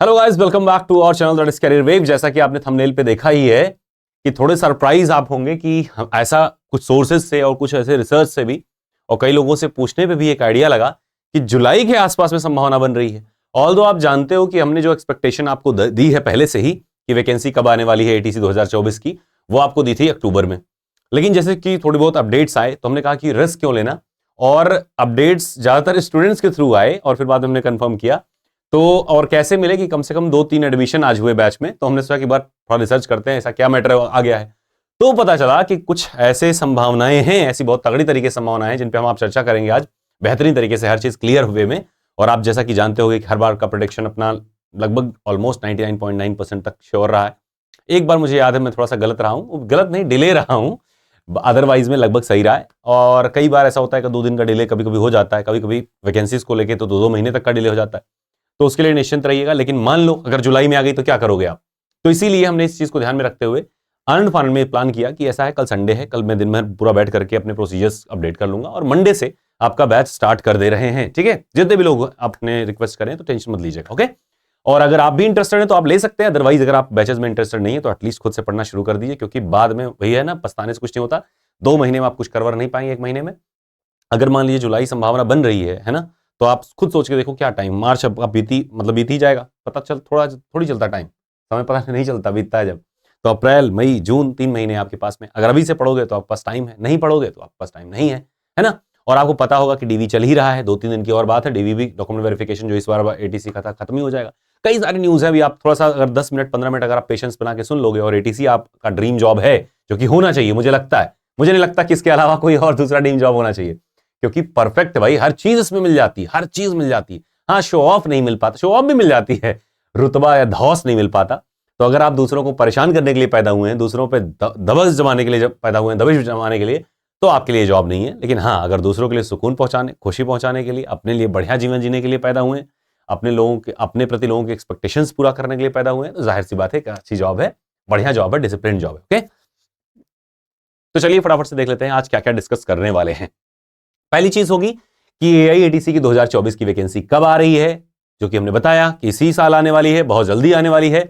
Hello guys, welcome back to our channel that is career wave. जैसा कि आपने thumbnail पे देखा ही है कि थोड़े सरप्राइज आप होंगे कि ऐसा कुछ सोर्सेज से और कुछ ऐसे रिसर्च से भी और कई लोगों से पूछने पे भी एक आइडिया लगा कि जुलाई के आसपास में संभावना बन रही है। ऑल्दो आप जानते हो कि हमने जो एक्सपेक्टेशन आपको दी है पहले से ही कि वैकेंसी कब आने वाली है एटीसी 2024 की, वो आपको दी थी अक्टूबर में। लेकिन जैसे कि थोड़ी बहुत अपडेट्स आए तो हमने कहा कि रिस्क क्यों लेना, और अपडेट्स ज्यादातर स्टूडेंट्स के थ्रू आए और फिर बाद में हमने कंफर्म किया तो और कैसे मिले कि कम से कम 2-3 एडमिशन आज हुए बैच में। तो हमने सोचा कि बार थोड़ा रिसर्च करते हैं ऐसा क्या मैटर आ गया है। तो पता चला कि कुछ ऐसे संभावनाएं हैं, ऐसी बहुत तगड़ी तरीके से संभावनाएं हैं जिन पे हम आप चर्चा करेंगे आज बेहतरीन तरीके से, हर चीज क्लियर हुए में। और आप जैसा कि जानते होंगे कि हर बार का प्रेडिक्शन अपना लगभग ऑलमोस्ट 99.9% तक श्योर रहा है। एक बार मुझे याद है मैं थोड़ा सा गलत रहा हूं, गलत नहीं डिले रहा हूं, अदरवाइज में लगभग सही रहा है। और कई बार ऐसा होता है कि 2 दिन का डिले कभी कभी हो जाता है, कभी कभी वैकेंसीज को लेकर तो 2-2 महीने तक का डिले हो जाता है। तो उसके लिए निश्चिंत रहिएगा। लेकिन मान लो अगर जुलाई में आ गई तो क्या करोगे आप? तो इसीलिए हमने इस चीज को ध्यान में रखते हुए आनंद फानंद में प्लान किया कि ऐसा है, कल संडे है, कल मैं दिन भर पूरा बैठ करके अपने प्रोसीजर्स अपडेट कर लूंगा और मंडे से आपका बैच स्टार्ट कर दे रहे हैं। ठीक है, जितने भी लोग आपने रिक्वेस्ट करें तो टेंशन मत लीजिएगा। ओके, और अगर आप भी इंटरेस्टेड हैं तो आप ले सकते हैं, अदरवाइज अगर आप बैचेस में इंटरेस्टेड नहीं है तो एटलीस्ट खुद से पढ़ना शुरू कर दीजिए, क्योंकि बाद में वही है ना, पछताने से कुछ नहीं होता। 2 महीने में आप कुछ करवर नहीं पाएंगे, 1 महीने में। अगर मान लीजिए जुलाई संभावना बन रही है ना, तो आप खुद सोच के देखो क्या टाइम, मार्च अब बीत ही जाएगा, पता चल थोड़ी चलता टाइम, समय पता नहीं चलता, बीतता है जब। तो अप्रैल मई जून 3 महीने आपके पास में, अगर अभी से पढ़ोगे तो आपके पास टाइम है, नहीं पढ़ोगे तो आपके पास टाइम नहीं है ना। और आपको पता होगा कि डीवी चल ही रहा है, 2-3 दिन की और बात है, डीवी भी डॉक्यूमेंट वेरिफिकेशन जो इस बार एटीसी का था खत्म ही हो जाएगा। कई सारी न्यूज है, अभी आप थोड़ा सा अगर 10 मिनट 15 मिनट अगर आप पेशेंस बना के सुन लोगे, और एटीसी आपका ड्रीम जॉब है, जो कि होना चाहिए, मुझे लगता है, मुझे नहीं लगता कि इसके अलावा कोई और दूसरा ड्रीम जॉब होना चाहिए, क्योंकि परफेक्ट भाई हर चीज इसमें मिल जाती है, हर चीज मिल जाती है। हाँ, शो ऑफ नहीं मिल पाता, शो ऑफ भी मिल जाती है, रुतबा या धौस नहीं मिल पाता। तो अगर आप दूसरों को परेशान करने के लिए पैदा हुए हैं, दूसरों पे दबस जमाने के लिए जब पैदा हुए हैं, दबिश जमाने के लिए, तो आपके लिए जॉब नहीं है। लेकिन हाँ, अगर दूसरों के लिए सुकून पहुंचाने, खुशी पहुंचाने के लिए, अपने लिए बढ़िया जीवन जीने के लिए पैदा हुए हैं, अपने प्रति लोगों के एक्सपेक्टेशंस पूरा करने के लिए पैदा हुए हैं, तो जाहिर सी बात है कि अच्छी जॉब है, बढ़िया जॉब है, डिसिप्लिन जॉब है। ओके, तो चलिए फटाफट से देख लेते हैं आज क्या क्या डिस्कस करने वाले हैं। पहली चीज होगी कि एआईएटीसी की 2024 की वैकेंसी कब आ रही है, जो कि हमने बताया कि इसी साल आने वाली है, बहुत जल्दी आने वाली है,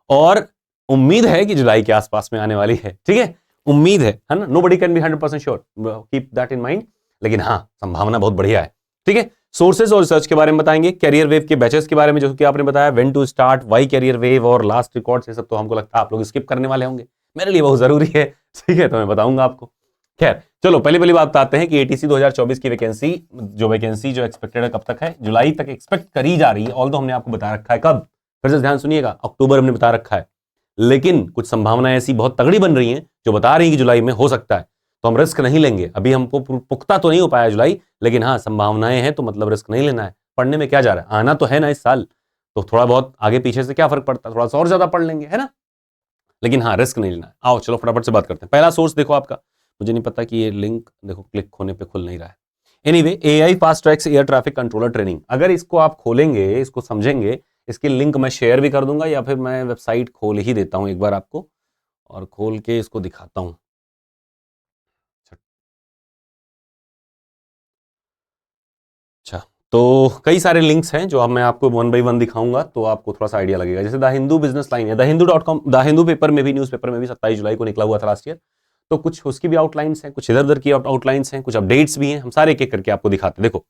और उम्मीद है कि जुलाई के आसपास में आने वाली है। ठीक है, उम्मीद है ना, nobody can be 100% sure, keep that in mind. लेकिन हाँ, संभावना बहुत बढ़िया है। ठीक है, सोर्सेज और रिसर्च के बारे में बताएंगे, कैरियर वेव के बैचेस के बारे में जो कि आपने बताया, when to start, why career wave और लास्ट रिकॉर्ड, ये सब तो हमको लगता है आप लोग स्किप करने वाले होंगे, मेरे लिए बहुत जरूरी है। ठीक है, तो मैं बताऊंगा आपको। खैर चलो, पहली बात बताते हैं कि एटीसी 2024 की वैकेंसी जो एक्सपेक्टेड है कब तक है, जुलाई तक एक्सपेक्ट करी जा रही है। ऑल्दो हमने आपको बता रखा है कब, फिर से ध्यान सुनिएगा, अक्टूबर हमने बता रखा है। लेकिन कुछ संभावनाएं ऐसी बहुत तगड़ी बन रही हैं जो बता रही है कि जुलाई में हो सकता है, तो हम रिस्क नहीं लेंगे। अभी हमको पुख्ता तो नहीं हो पाया जुलाई, लेकिन हाँ संभावनाएं हैं, तो मतलब रिस्क नहीं लेना है। पढ़ने में क्या जा रहा है, आना तो है ना इस साल, तो थोड़ा बहुत आगे पीछे से क्या फर्क पड़ता है, थोड़ा सा और ज्यादा पढ़ लेंगे, है ना। लेकिन हाँ, रिस्क नहीं लेना है। आओ चलो फटाफट से बात करते हैं। पहला सोर्स देखो आपका, मुझे नहीं पता कि ये लिंक देखो क्लिक होने पे खुल नहीं रहा है। Anyway, AI fast tracks air traffic controller training, अगर इसको आप खोलेंगे, इसको समझेंगे, इसकी लिंक मैं शेयर भी कर दूंगा, या फिर मैं वेबसाइट खोल ही देता हूं एक बार आपको, और खोल के इसको दिखाता हूं। अच्छा, तो कई सारे लिंक्स हैं जो अब मैं आपको 1 बाय 1 दिखाऊंगा, तो आपको थोड़ा सा आइडिया लगेगा। जैसे द हिंदू बिजनेस लाइन है, thehindu.com, द हिंदू पेपर में भी, न्यूज पेपर में भी 27 जुलाई को निकला हुआ था लास्ट ईयर। तो कुछ उसकी भी आउटलाइंस हैं, कुछ इधर उधर की आउटलाइंस हैं, कुछ अपडेट्स भी हैं, हम सारे एक एक करके आपको दिखाते हैं। देखो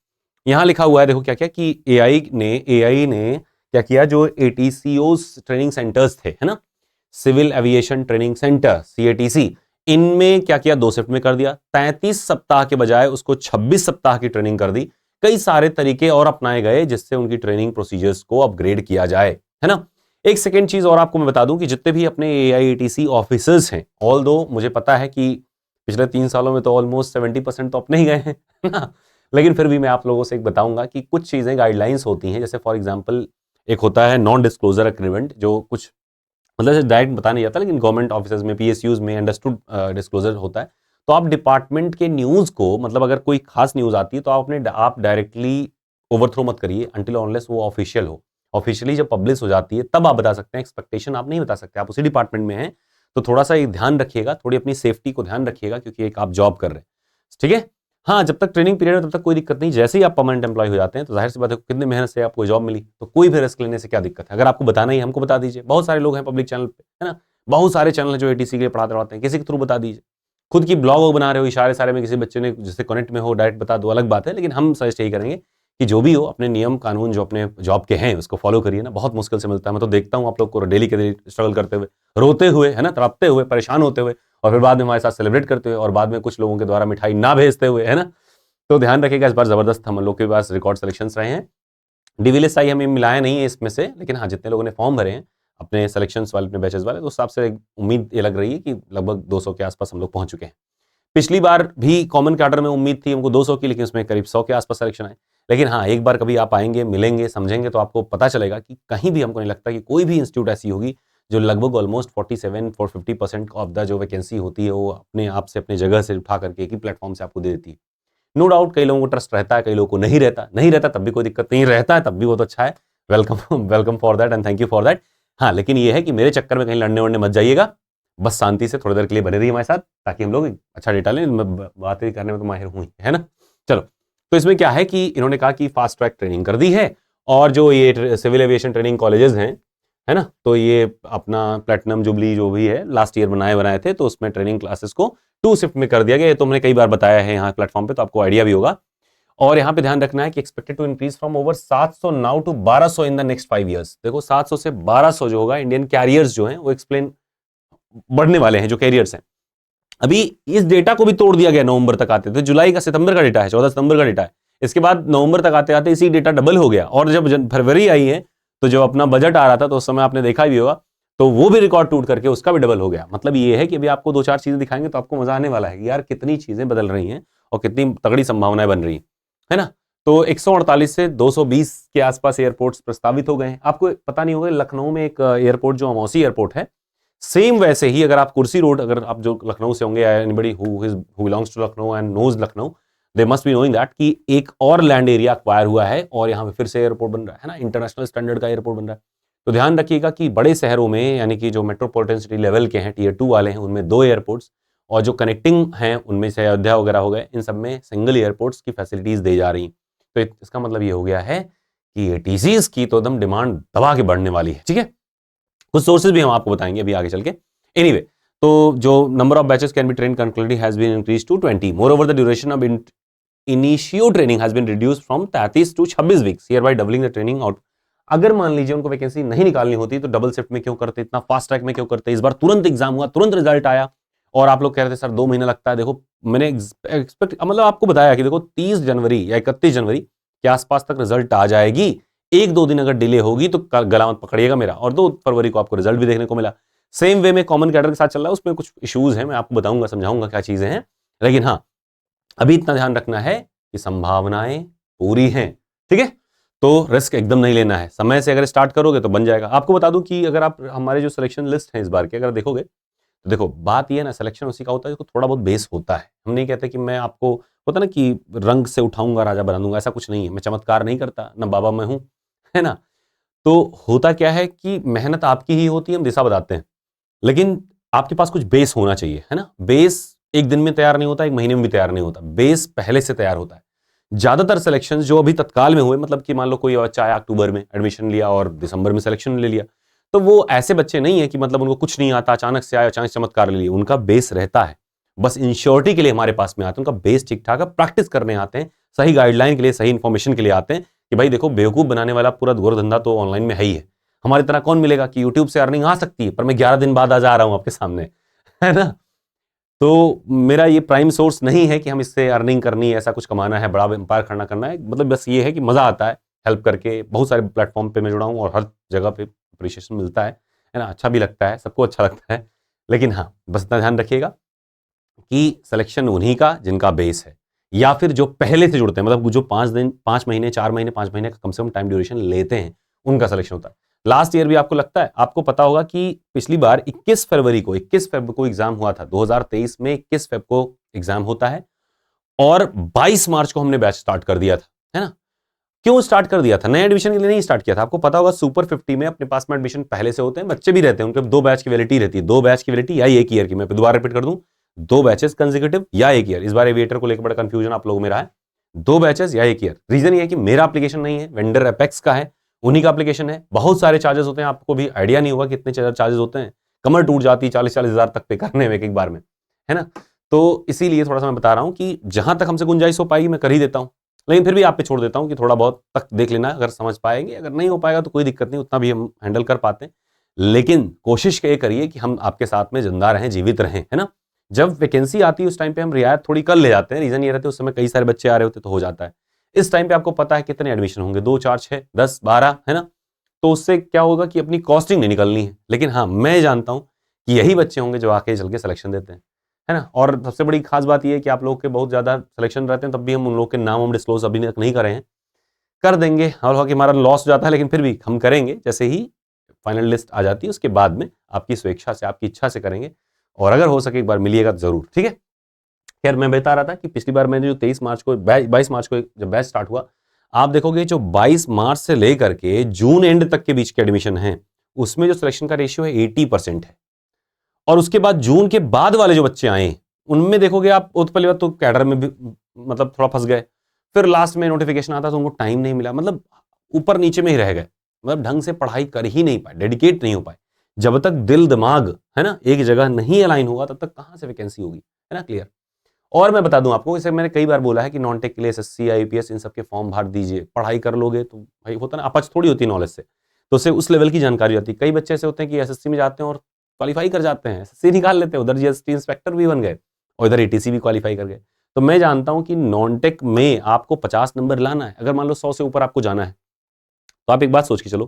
यहाँ लिखा हुआ है, देखो क्या क्या कि एआई ने क्या किया, जो एटीसीओ ट्रेनिंग सेंटर्स थे, है ना, सिविल एविएशन ट्रेनिंग सेंटर, सीएटीसी, इनमें क्या किया, 2 शिफ्ट में कर दिया। 33 सप्ताह के बजाय उसको 26 सप्ताह की ट्रेनिंग कर दी। कई सारे तरीके और अपनाए गए जिससे उनकी ट्रेनिंग प्रोसीजर्स को अपग्रेड किया जाए, है ना। एक सेकेंड चीज और आपको मैं बता दूं कि जितने भी अपने एआईएटीसी ऑफिसर्स हैं, ऑल्दो मुझे पता है कि पिछले 3 सालों में तो ऑलमोस्ट 70% तो अपने ही गए हैं ना, लेकिन फिर भी मैं आप लोगों से एक बताऊंगा कि कुछ चीजें गाइडलाइंस होती हैं। जैसे फॉर एग्जांपल एक होता है नॉन डिस्क्लोजर एग्रीमेंट, जो कुछ मतलब डायरेक्ट बता नहीं जाता, लेकिन गवर्नमेंट ऑफिसर्स में, पीएसयूज में अंडरस्टूड डिस्क्लोजर होता है। तो आप डिपार्टमेंट के न्यूज को, मतलब अगर कोई खास न्यूज आती है तो आप डायरेक्टली ओवरथ्रो मत करिए अनटिल अनलेस वो ऑफिशियल हो। ऑफिशियली जब पब्लिश हो जाती है तब आप बता सकते हैं, एक्सपेक्टेशन आप नहीं बता सकते, आप उसी डिपार्टमेंट में हैं। तो थोड़ा सा ध्यान रखिएगा, थोड़ी अपनी सेफ्टी को ध्यान रखिएगा, क्योंकि एक आप जॉब कर रहे हैं। ठीक है, हाँ, जब तक ट्रेनिंग पीरियड है तब तक कोई दिक्कत नहीं। जैसे ही आप परमानेंट एम्प्लॉय हो जाते हैं तो जाहिर सी बात है कितनी मेहनत से आपको जॉब मिली, तो कोई भी रिस्क लेने से क्या दिक्कत है। अगर आपको बताना ही हमको बता दीजिए, बहुत सारे लोग हैं पब्लिक चैनल पे, है ना, बहुत सारे चैनल हैं जो एटीसी के लिए पढ़ाते रहते हैं, किसी के थ्रू बता दीजिए। खुद की ब्लॉग बना रहे हो, इशारे सारे में किसी बच्चे ने जिससे कनेक्ट में हो डायरेक्ट बता दो, अलग बात है, लेकिन हम सजेस्ट यही करेंगे कि जो भी हो अपने नियम कानून जो अपने जॉब के हैं उसको फॉलो करिए ना। बहुत मुश्किल से मिलता है, मैं तो देखता हूँ आप लोग को डेली के डेली स्ट्रगल करते हुए, रोते हुए, है ना, तड़पते हुए, परेशान होते हुए, और फिर बाद में हमारे साथ सेलिब्रेट करते हुए, और बाद में कुछ लोगों के द्वारा मिठाई ना भेजते हुए, है ना। तो ध्यान रखिएगा, इस बार जबरदस्त हम लोग के पास रिकॉर्ड सिलेक्शंस रहे हैं। डीवीएलएसआई हमें मिलाया नहीं है इसमें से, लेकिन हाँ जितने लोगों ने फॉर्म भरे हैं अपने सिलेक्शंस वाले, अपने बैचेस वाले, तो उस हिसाब से उम्मीद ये लग रही है कि लगभग 200 के आसपास हम लोग पहुंच चुके हैं। पिछली बार भी कॉमन कैडर में उम्मीद थी हमको 200 की, लेकिन उसमें करीब 100 के आसपास सिलेक्शन आए। लेकिन हाँ, एक बार कभी आप आएंगे, मिलेंगे, समझेंगे तो आपको पता चलेगा कि कहीं भी हमको नहीं लगता कि कोई भी इंस्टीट्यूट ऐसी होगी जो लगभग ऑलमोस्ट 47-50% ऑफ द जो वैकेंसी होती है वो अपने आप से अपने जगह से उठा करके एक ही प्लेटफॉर्म से आपको दे देती है। नो डाउट कई लोगों को ट्रस्ट रहता है, कई लोगों को नहीं रहता तब भी कोई दिक्कत नहीं, रहता है तब भी बहुत अच्छा है। Welcome for that and thank you for that. हाँ, लेकिन ये है कि मेरे चक्कर में कहीं लड़ने वड़ने मत जाइएगा, बस शांति से थोड़ी देर के लिए बने रहिए हमारे साथ, ताकि हम लोग अच्छा डेटा लें। मैं बातें करने में तो माहिर हूँ, है ना। चलो, तो इसमें क्या है कि इन्होंने कहा कि फास्ट ट्रैक ट्रेनिंग कर दी है, और जो ये सिविल एविएशन ट्रेनिंग कॉलेजेस हैं, है ना, तो ये अपना प्लेटिनम जुबली जो भी है लास्ट ईयर बनाए थे, तो उसमें ट्रेनिंग क्लासेस को 2 शिफ्ट में कर दिया गया। ये तो हमने कई बार बताया है यहाँ प्लेटफॉर्म पे, तो आपको आइडिया भी होगा। और यहाँ पे ध्यान रखना है कि expected to increase from over 700 now to 1200 in the next 5 years. देखो 700 से 1200 जो होगा, इंडियन कैरियर्स जो हैं वो एक्सप्लेन बढ़ने वाले हैं, जो कैरियर्स हैं। अभी इस डेटा को भी तोड़ दिया गया नवंबर तक आते थे, जुलाई का सितंबर का डेटा है, 14 सितंबर का डेटा है। इसके बाद नवंबर तक आते आते इसी डेटा डबल हो गया, और जब फरवरी आई है तो जब अपना बजट आ रहा था तो उस समय आपने देखा भी होगा, तो वो भी रिकॉर्ड टूट करके उसका भी डबल हो गया। मतलब ये है कि अभी आपको 2-4 चीजें दिखाएंगे तो आपको मजा आने वाला है कि यार कितनी चीजें बदल रही हैं और कितनी तगड़ी संभावनाएं बन रही है ना। तो 148 से 220 के आसपास एयरपोर्ट्स प्रस्तावित हो गए हैं। आपको पता नहीं होगा, लखनऊ में एक एयरपोर्ट जो अमौसी एयरपोर्ट है, सेम वैसे ही अगर आप कुर्सी रोड, अगर आप जो लखनऊ से होंगे, anybody who belongs to Lucknow and knows Lucknow, they must be knowing that कि एक और लैंड एरिया एक्वायर हुआ है और यहाँ पे फिर से एयरपोर्ट बन रहा है ना, इंटरनेशनल स्टैंडर्ड का एयरपोर्ट बन रहा है। तो ध्यान रखिएगा कि बड़े शहरों में, यानी कि जो मेट्रोपॉलिटन सिटी लेवल के हैं, टियर 2 वाले हैं, उनमें 2 एयरपोर्ट्स, और जो कनेक्टिंग हैं उनमें से अयोध्या वगैरह हो गए, इन सब में सिंगल एयरपोर्ट्स की फैसिलिटीज दी जा रही। तो इसका मतलब ये हो गया है कि एटीसीज की तो एकदम डिमांड दबा के बढ़ने वाली है। ठीक है, कुछ सोर्सेज भी हम आपको बताएंगे अभी आगे चल के। एनीवे, तो जो number of batches can be train concluded has been increase to 20। Moreover the duration of initio training has been reduced from 33 to 26 weeks, here by doubling the training out. अगर मान लीजिए उनको वैकेंसी नहीं निकालनी होती तो डबल शिफ्ट में क्यों करते, इतना फास्ट ट्रैक में क्यों करते। इस बार तुरंत एग्जाम हुआ, तुरंत रिजल्ट आया, और आप लोग कह रहे थे सर 2 महीना लगता है। देखो मैंने एक्सपेक्ट मतलब आपको बताया कि देखो 30 जनवरी या 31 जनवरी के आसपास तक रिजल्ट आ जाएगी। 1-2 दिन अगर डिले होगी तो गला मत पकड़िएगा मेरा, और 2 फरवरी को आपको रिजल्ट भी देखने को मिला। सेम वे में कॉमन कैडर के साथ चल रहा है, उसमें कुछ इश्यूज हैं, मैं आपको बताऊंगा, समझाऊंगा क्या चीजें हैं। लेकिन हाँ, अभी इतना ध्यान रखना है कि संभावनाएं पूरी हैं। ठीक है, तो रिस्क एकदम नहीं लेना है, समय से अगर स्टार्ट करोगे तो बन जाएगा। आपको बता दूं कि अगर आप हमारे जो सिलेक्शन लिस्ट है इस बार के अगर देखोगे, तो देखो बात ये है ना, सिलेक्शन उसी का होता है, थोड़ा बहुत बेस होता है। हम नहीं कहते कि मैं आपको होता ना कि रंग से उठाऊंगा राजा बना दूंगा, ऐसा कुछ नहीं है। मैं चमत्कार नहीं करता, ना बाबा मैं हूं, है ना। तो होता क्या है कि मेहनत आपकी ही होती है, हम दिशा बताते हैं, लेकिन आपके पास कुछ बेस होना चाहिए, है ना। बेस एक दिन में तैयार नहीं होता, एक महीने में भी तैयार नहीं होता, बेस पहले से तैयार होता है। ज्यादातर सिलेक्शन जो अभी तत्काल में हुए, मतलब कि मान लो कोई बच्चा आया अक्टूबर में एडमिशन लिया और दिसंबर में सिलेक्शन ले लिया, तो वो ऐसे बच्चे नहीं है कि मतलब उनको कुछ नहीं आता, अचानक से आया, अचानक चमत्कार ले लिया। उनका बेस रहता है, बस इंश्योरिटी के लिए हमारे पास में आते हैं, उनका बेस ठीक ठाक है, प्रैक्टिस करने आते हैं, सही गाइडलाइन के लिए, सही इंफॉर्मेशन के लिए आते हैं कि भाई देखो बेवकूफ बनाने वाला पूरा घोर धंधा तो ऑनलाइन में है ही है। हमारी तरह कौन मिलेगा कि यूट्यूब से अर्निंग आ सकती है, पर मैं 11 दिन बाद आ जा रहा हूं आपके सामने, है ना। तो मेरा ये प्राइम सोर्स नहीं है कि हम इससे अर्निंग करनी है, ऐसा कुछ कमाना है, बड़ा एम्पायर खड़ा करना है। मतलब बस ये है कि मजा आता है हेल्प करके। बहुत सारे प्लेटफॉर्म पे मैं जुड़ा हूँ और हर जगह पे अप्रिशिएशन मिलता है ना, अच्छा भी लगता है, सबको अच्छा लगता है। लेकिन हाँ, बस इतना ध्यान रखिएगा कि सिलेक्शन उन्हीं का जिनका बेस है, या फिर जो पहले से जुड़ते हैं, मतलब जो 5 दिन, 5 महीने, 4 महीने, 5 महीने का कम से कम टाइम ड्यूरेशन लेते हैं, उनका सिलेक्शन होता है। लास्ट ईयर भी आपको लगता है, आपको पता होगा कि पिछली बार 21 फरवरी को एग्जाम हुआ था। 2023 में 21 फरवरी को एग्जाम होता है और 22 मार्च को हमने बैच स्टार्ट कर दिया था, है ना। क्यों स्टार्ट कर दिया था? नए एडमिशन के लिए नहीं स्टार्ट किया था। आपको पता होगा सुपर 50 में अपने पास में एडमिशन पहले से होते हैं, बच्चे भी रहते हैं, उनके 2 बैच की वैलिडिटी रहती है। 2 बैच की वैलिडिटी या 1 ईयर की, मैं दोबारा रिपीट कर दूं, 2 बैचेस कंसेक्यूटिव या 1 ईयर। इस बार एविएटर को लेकर बड़ा कंफ्यूजन आप लोगों में रहा है, 2 बैचेस या 1 ईयर। रीजन ये है कि मेरा एप्लीकेशन नहीं है, वेंडर एपेक्स का है, उन्हीं का एप्लीकेशन है। बहुत सारे चार्जेस होते हैं, आपको भी आइडिया नहीं होगा कितने चार्जेस होते हैं, कमर टूट जाती है 40-40 हजार तक पे करने में एक बार में, है ना। तो इसीलिए थोड़ा सा मैं बता रहा हूं कि जहां तक हमसे गुंजाइश हो पाएगी मैं कर ही देता हूं, लेकिन फिर भी आप पे छोड़ देता हूं कि थोड़ा बहुत तक देख लेना, अगर समझ पाएंगे, अगर नहीं हो पाएगा तो कोई दिक्कत नहीं, उतना भी हम हैंडल कर पाते हैं। लेकिन कोशिश ये करिए कि हम आपके साथ में जिंदा रहें, जीवित रहें, है ना। जब वैकेंसी आती है उस टाइम पे हम रियायत थोड़ी कर ले जाते हैं, रीजन ये रहता है उस समय कई सारे बच्चे आ रहे होते तो हो जाता है। इस टाइम पे आपको पता है कितने एडमिशन होंगे, 2 4 6 10 12, है ना। तो उससे क्या होगा कि अपनी कॉस्टिंग नहीं निकलनी है। लेकिन हाँ, मैं जानता हूं कि यही बच्चे होंगे जो आके चल के सिलेक्शन देते हैं, है ना। और सबसे बड़ी खास बात यह है कि आप लोग के बहुत ज्यादा सिलेक्शन रहते हैं, तब भी हम उन लोग के नाम हम डिस्क्लोज अभी तक नहीं करे हैं, कर देंगे। और हमारा लॉस हो जाता है, लेकिन फिर भी हम करेंगे जैसे ही फाइनल लिस्ट आ जाती है, उसके बाद में आपकी स्वेच्छा से, आपकी इच्छा से करेंगे। और अगर हो सके एक बार मिलिएगा जरूर, ठीक है। खैर, मैं बता रहा था कि पिछली बार मैंने जो 22 मार्च को जब बैच स्टार्ट हुआ, आप देखोगे जो 22 मार्च से लेकर के जून एंड तक के बीच के एडमिशन है, उसमें जो सिलेक्शन का रेशियो है 80% है। और उसके बाद जून के बाद वाले जो बच्चे आए उनमें देखोगे आप, पहली बात तो कैडर में भी मतलब थोड़ा फंस गए, फिर लास्ट में नोटिफिकेशन आता तो उनको टाइम नहीं मिला, मतलब ऊपर नीचे में ही रह गए, मतलब ढंग से पढ़ाई कर ही नहीं पाए, डेडिकेट नहीं हो पाए। जब तक दिल दिमाग, है ना, एक जगह नहीं अलाइन होगा तब तक कहां से वैकेंसी होगी, है ना, क्लियर। और मैं बता दूं आपको, इसे मैंने कई बार बोला है कि नॉन टेक के लिए एसएससी, आईपीएस, इन सब के फॉर्म भर दीजिए, पढ़ाई कर लोगे तो भाई होता ना, अपच थोड़ी होती नॉलेज से, तो उससे उस लेवल की जानकारी होती है। कई बच्चे ऐसे होते हैं कि एसएससी में जाते हैं और क्वालिफाई कर जाते हैं, एसएससी निकाल लेते हैं, उधर जीएसटी इंस्पेक्टर भी बन गए और इधर एटीसी भी क्वालिफाई कर गए। तो मैं जानता हूं कि नॉन टेक में आपको 50 नंबर लाना है, अगर मान लो 100 से ऊपर आपको जाना है, तो आप एक बात सोच के चलो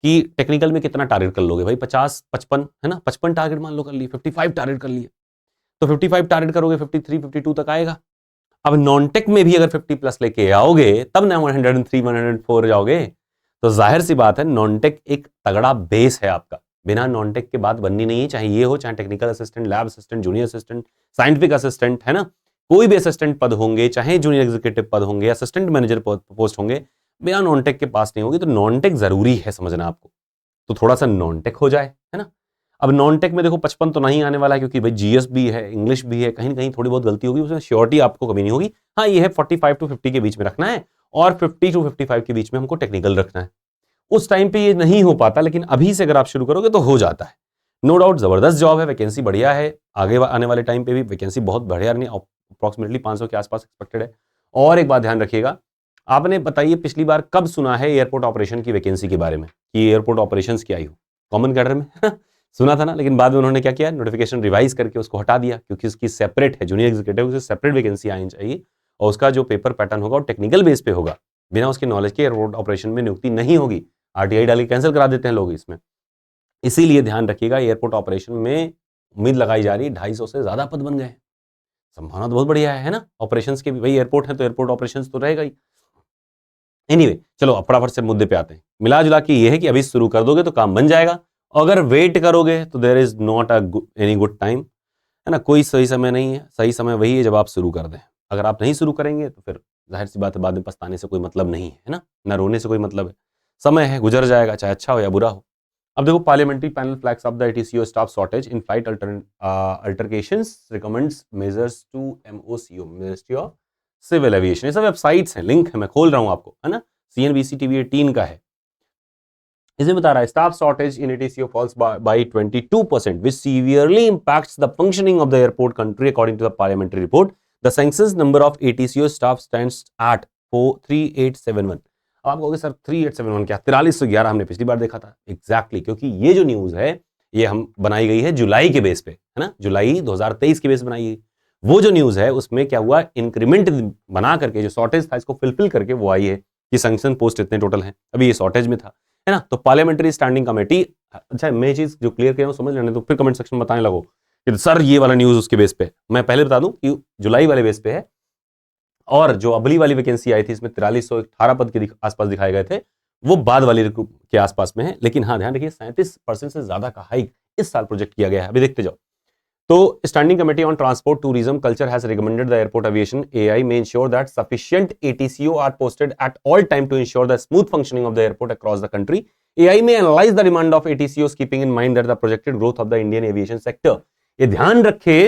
कि टेक्निकल में कितना टारगेट कर लोगे भाई, 50 55, है ना, 55 टारगेट मान लो कर लिए, 55 टारगेट कर लिए, तो 55 टारगेट करोगे 53 52 तक आएगा। अब नॉन टेक में भी अगर 50 प्लस लेके आओगे तब ना 103 104 जाओगे। तो जाहिर सी बात है नॉन टेक एक तगड़ा बेस है आपका, बिना नॉन टेक के बात बननी नहीं है, चाहे ये हो, चाहे technical assistant, lab assistant, junior assistant, scientific assistant, है ना, कोई भी असिस्टेंट पद होंगे, चाहे जूनियर एग्जीक्यूटिव पद होंगे, असिस्टेंट मैनेजर पोस्ट होंगे, बिना नॉन टेक के पास नहीं होगी। तो नॉन टेक जरूरी है समझना आपको, तो थोड़ा सा नॉन टेक हो जाए, है ना। अब नॉन टेक में देखो 55 तो नहीं आने वाला है, क्योंकि भाई जीएस भी है, इंग्लिश भी है, कहीं ना कहीं थोड़ी बहुत गलती होगी, उसमें श्योरिटी आपको कभी नहीं होगी। हाँ, ये है 45 to 50 के बीच में रखना है, और 50 to 55 के बीच में हमको टेक्निकल रखना है। उस टाइम पे ये नहीं हो पाता, लेकिन अभी से अगर आप शुरू करोगे तो हो जाता है। नो डाउट जबरदस्त जॉब है, वैकेंसी बढ़िया है, आगे आने वाले टाइम पे भी वैकेंसी बहुत बढ़िया, नहीं अप्रोक्सीमेटली 500 के आसपास एक्सपेक्टेड है। और एक बात ध्यान रखिएगा, आपने बताइए पिछली बार कब सुना है एयरपोर्ट ऑपरेशन की वैकेंसी के बारे में, कि एयरपोर्ट ऑपरेशंस की आई हो, कॉमन कैडर में सुना था ना, लेकिन बाद में उन्होंने क्या किया, नोटिफिकेशन रिवाइज करके उसको हटा दिया, क्योंकि उसकी सेपरेट है, जूनियर एग्जीक्यूटिव से सेपरेट वैकेंसी आनी चाहिए, और उसका जो पेपर पैटर्न होगा वो टेक्निकल बेस पे होगा, बिना उसके नॉलेज के एयरपोर्ट ऑपरेशन में नियुक्ति नहीं होगी। आरटीआई डाल के कैंसिल करा देते हैं लोग इसमें। इसीलिए ध्यान रखिएगा, एयरपोर्ट ऑपरेशन में उम्मीद लगाई जा रही है 250 से ज्यादा पद बन गए हैं, संभावना तो बहुत बढ़िया है ना, ऑपरेशंस के भी, भाई एयरपोर्ट है तो एयरपोर्ट ऑपरेशंस तो रहेगा ही। एनीवे, चलो अब फटाफट से मुद्दे पे आते हैं। मिला जुला के ये है कि अभी शुरू कर दोगे तो काम बन जाएगा, अगर वेट करोगे तो there is not any good time, है ना, कोई सही समय नहीं है, सही समय वही है जब आप शुरू कर दें। अगर आप नहीं शुरू करेंगे तो फिर जाहिर सी बात है बाद में पछताने से कोई मतलब नहीं है ना, ना रोने से कोई मतलब है, समय है, गुजर जाएगा, चाहे अच्छा हो या बुरा हो। अब देखो, parliamentary panel flags up the ATCO staff shortage in flight altercations, recommends measures to MoCA, ministry of civil aviation. ये सब वेबसाइट्स हैं, लिंक है, मैं खोल रहा हूं आपको, है ना, सीएनबीसी टीवी 18 का है। इसमें बता रहा है staff shortage in ATCO falls by 22%, which severely impacts the functioning of the airport country according to the parliamentary report. The census number of ATCO staff stands at 3871। अब आप कहोगे सर 3871 क्या, 4311 हमने पिछली बार देखा था। एग्जैक्टली, क्योंकि ये जो न्यूज है ये हम बनाई गई है जुलाई के बेस पे, है ना, जुलाई 2023 के बेस बनाई गई। वो जो न्यूज है उसमें क्या हुआ, इंक्रीमेंट बना करके जो शॉर्टेज था इसको फिलफिल करके वो आई है कि सैंक्शन पोस्ट इतने टोटल हैं, अभी ये शॉर्टेज में था, है ना। तो पार्लियामेंट्री स्टैंडिंग कमेटी, अच्छा मैं चीज जो क्लियर किया हूं समझ लेने तो फिर कमेंट सेक्शन में बताने लगो कि सर ये वाला न्यूज उसके बेस पे। मैं पहले बता दूं कि जुलाई वाले बेस पे है, और जो अबली वाली वैकेंसी आई थी इसमें 4318 पद के आसपास दिखाए गए थे, वो बाद वाली के आसपास में है। लेकिन हाँ ध्यान रखिए 37% से ज्यादा का हाइक इस साल प्रोजेक्ट किया गया है, अभी देखते जाओ। तो standing committee on transport tourism culture has recommended the airport aviation AI may ensure that sufficient ATCO are posted at all time to ensure the smooth functioning of the airport across the country. AI may analyze the demand of ATCOs keeping in mind that the projected growth of the Indian aviation sector. ये ध्यान रखे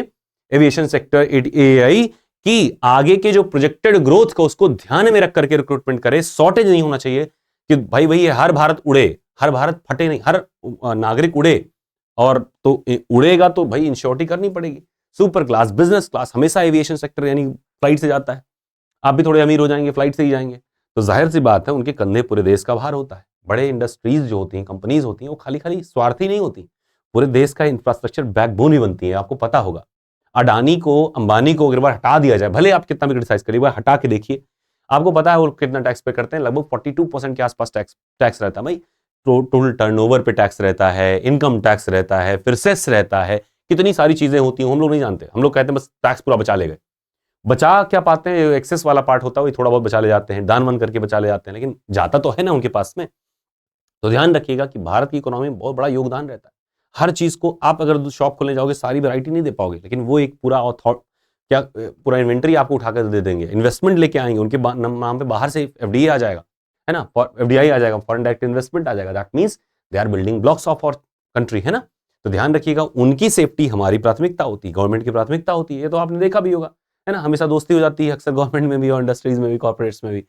aviation sector AI कि आगे के जो projected growth को उसको ध्यान में रख करके रिक्रूटमेंट करे। शॉर्टेज नहीं होना चाहिए कि भाई हर भारत उड़े, हर भारत फटे नहीं, हर नागरिक उड़े, और तो उड़ेगा तो भाई इंश्योरिटी करनी पड़ेगी। सुपर क्लास, बिजनेस क्लास, हमेशा एविएशन सेक्टर यानी फ्लाइट से जाता है। आप भी थोड़े अमीर हो जाएंगे, फ्लाइट से ही जाएंगे, तो जाहिर सी बात है उनके कंधे पूरे देश का भार होता है। बड़े इंडस्ट्रीज जो होती हैं, कंपनीज होती हैं, वो खाली खाली स्वार्थी नहीं होती, पूरे देश का इंफ्रास्ट्रक्चर बैकबोन ही बनती है। आपको पता होगा अडानी को, अंबानी को अगर बार हटा दिया जाए, भले आप कितना भी क्रिटिसाइज करिए, बार हटा के देखिए, आपको पता है वो कितना टैक्स पे करते हैं। लगभग 42% के आसपास टैक्स रहता है भाई। टोटल टर्नओवर पे टैक्स रहता है, इनकम टैक्स रहता है, फिर सेस रहता है, कितनी सारी चीजें होती हैं हम लोग नहीं जानते। हम लोग कहते हैं बस टैक्स पूरा बचा ले गए, बचा क्या पाते हैं, एक्सेस वाला पार्ट होता है वही थोड़ा बहुत बचा ले जाते हैं, दान वन करके बचा ले जाते हैं, लेकिन जाता तो है ना उनके पास में। तो ध्यान रखिएगा कि भारत की इकोनॉमी में बहुत बड़ा योगदान रहता है। हर चीज को आप अगर शॉप खोलने जाओगे सारी वैरायटी नहीं दे पाओगे, लेकिन वो एक पूरा इन्वेंटरी आपको उठाकर दे देंगे, इन्वेस्टमेंट लेके आएंगे, उनके नाम पे बाहर से एफडीआई आ जाएगा, है ना, एफडीआई आ जाएगा, फॉरेन डायरेक्ट इन्वेस्टमेंट आ जाएगा। That means they are building blocks of our country, है ना। तो ध्यान रखिएगा उनकी सेफ्टी हमारी प्राथमिकता होती है, गवर्नमेंट की प्राथमिकता होती है। ये तो आपने देखा भी होगा, है ना, हमेशा दोस्ती हो जाती है अक्सर गवर्नमेंट में भी और इंडस्ट्रीज में भी, कॉर्पोरेट्स में भी।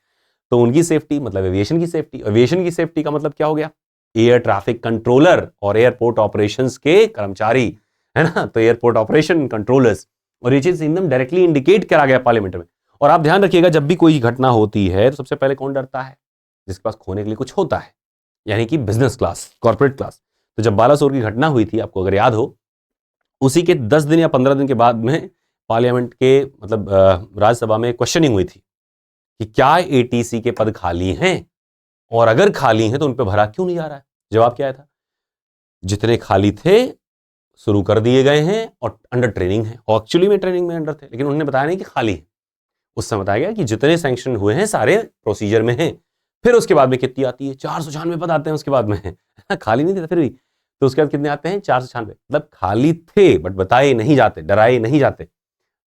तो उनकी सेफ्टी मतलब एविएशन की सेफ्टी। एविएशन की सेफ्टी का मतलब क्या हो गया, एयर ट्रैफिक कंट्रोलर और एयरपोर्ट ऑपरेशंस के कर्मचारी, है ना, तो एयरपोर्ट ऑपरेशन कंट्रोलर्स, और ये चीज एकदम डायरेक्टली इंडिकेट करा गया पार्लियामेंट में। और आप ध्यान रखिएगा जब भी कोई घटना होती है तो सबसे पहले कौन डरता है, जिसके पास खोने के लिए कुछ होता है, यानी कि बिजनेस क्लास, कॉर्पोरेट क्लास। तो जब बालासोर की घटना हुई थी, आपको अगर याद हो, उसी के 10 दिन या 15 दिन के बाद में पार्लियामेंट के मतलब राज्यसभा में क्वेश्चनिंग हुई थी कि क्या एटीसी के पद खाली हैं, और अगर खाली हैं तो उन पर भरा क्यों नहीं जा रहा है। जवाब क्या था, जितने खाली थे शुरू कर दिए गए हैं और अंडर ट्रेनिंग है। और एक्चुअली में ट्रेनिंग में अंडर थे, लेकिन उन्होंने बताया नहीं कि खाली है। उस समय बताया गया कि जितने सैंक्शन हुए हैं सारे प्रोसीजर में हैं। फिर उसके बाद में कितनी आती है, 496 पद आते हैं उसके बाद में खाली नहीं थे फिर भी। तो उसके बाद कितने आते हैं, 496। मतलब खाली थे बट बताए नहीं जाते, डराए नहीं जाते।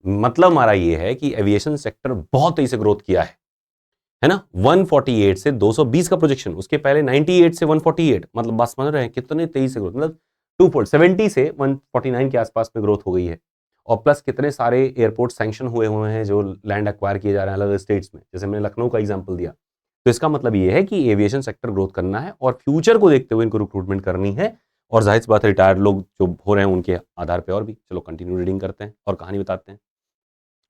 मतलब हमारा ये है कि एविएशन सेक्टर बहुत तेजी से ग्रोथ किया है ना। 148 से 220 का प्रोजेक्शन, उसके पहले 98 से 148, मतलब बस समझ रहे हैं कितने तेजी से ग्रोथ, मतलब 270 से 149 के आसपास में ग्रोथ हो गई है। और प्लस कितने सारे एयरपोर्ट सैंक्शन हुए हैं जो लैंड एक्वायर किए जा रहे हैं अलग स्टेट्स में, जैसे मैंने लखनऊ का एग्जांपल दिया। तो इसका मतलब ये है कि एविएशन सेक्टर ग्रोथ करना है और फ्यूचर को देखते हुए इनको रिक्रूटमेंट करनी है। और जाहिर सी बात है रिटायर्ड लोग जो हो रहे हैं उनके आधार पे और भी। चलो कंटिन्यू रीडिंग करते हैं और कहानी बताते हैं।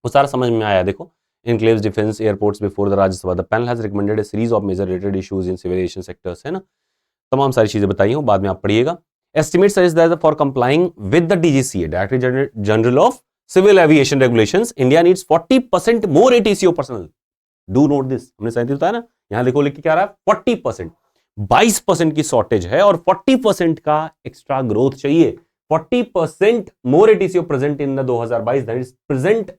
वो सारा समझ में आया। देखो, enclaves defense airports before the Rajya Sabha, the panel has recommended a series of major related issues in civil aviation sectors, है ना। तमाम सारी चीजें बताई हूँ, बाद में आप पढ़िएगा। Estimates suggest that for complying with the DGCA, Directorate General of Civil Aviation Regulations, India needs 40% more ATCO personnel. Do note this, हमने सही बताया ना, यहाँ देखो लिख के क्या रहा है, 40%, 22% की शॉर्टेज है और 40% का एक्स्ट्रा ग्रोथ चाहिए। 40% more ATCO present in the 2022, that is present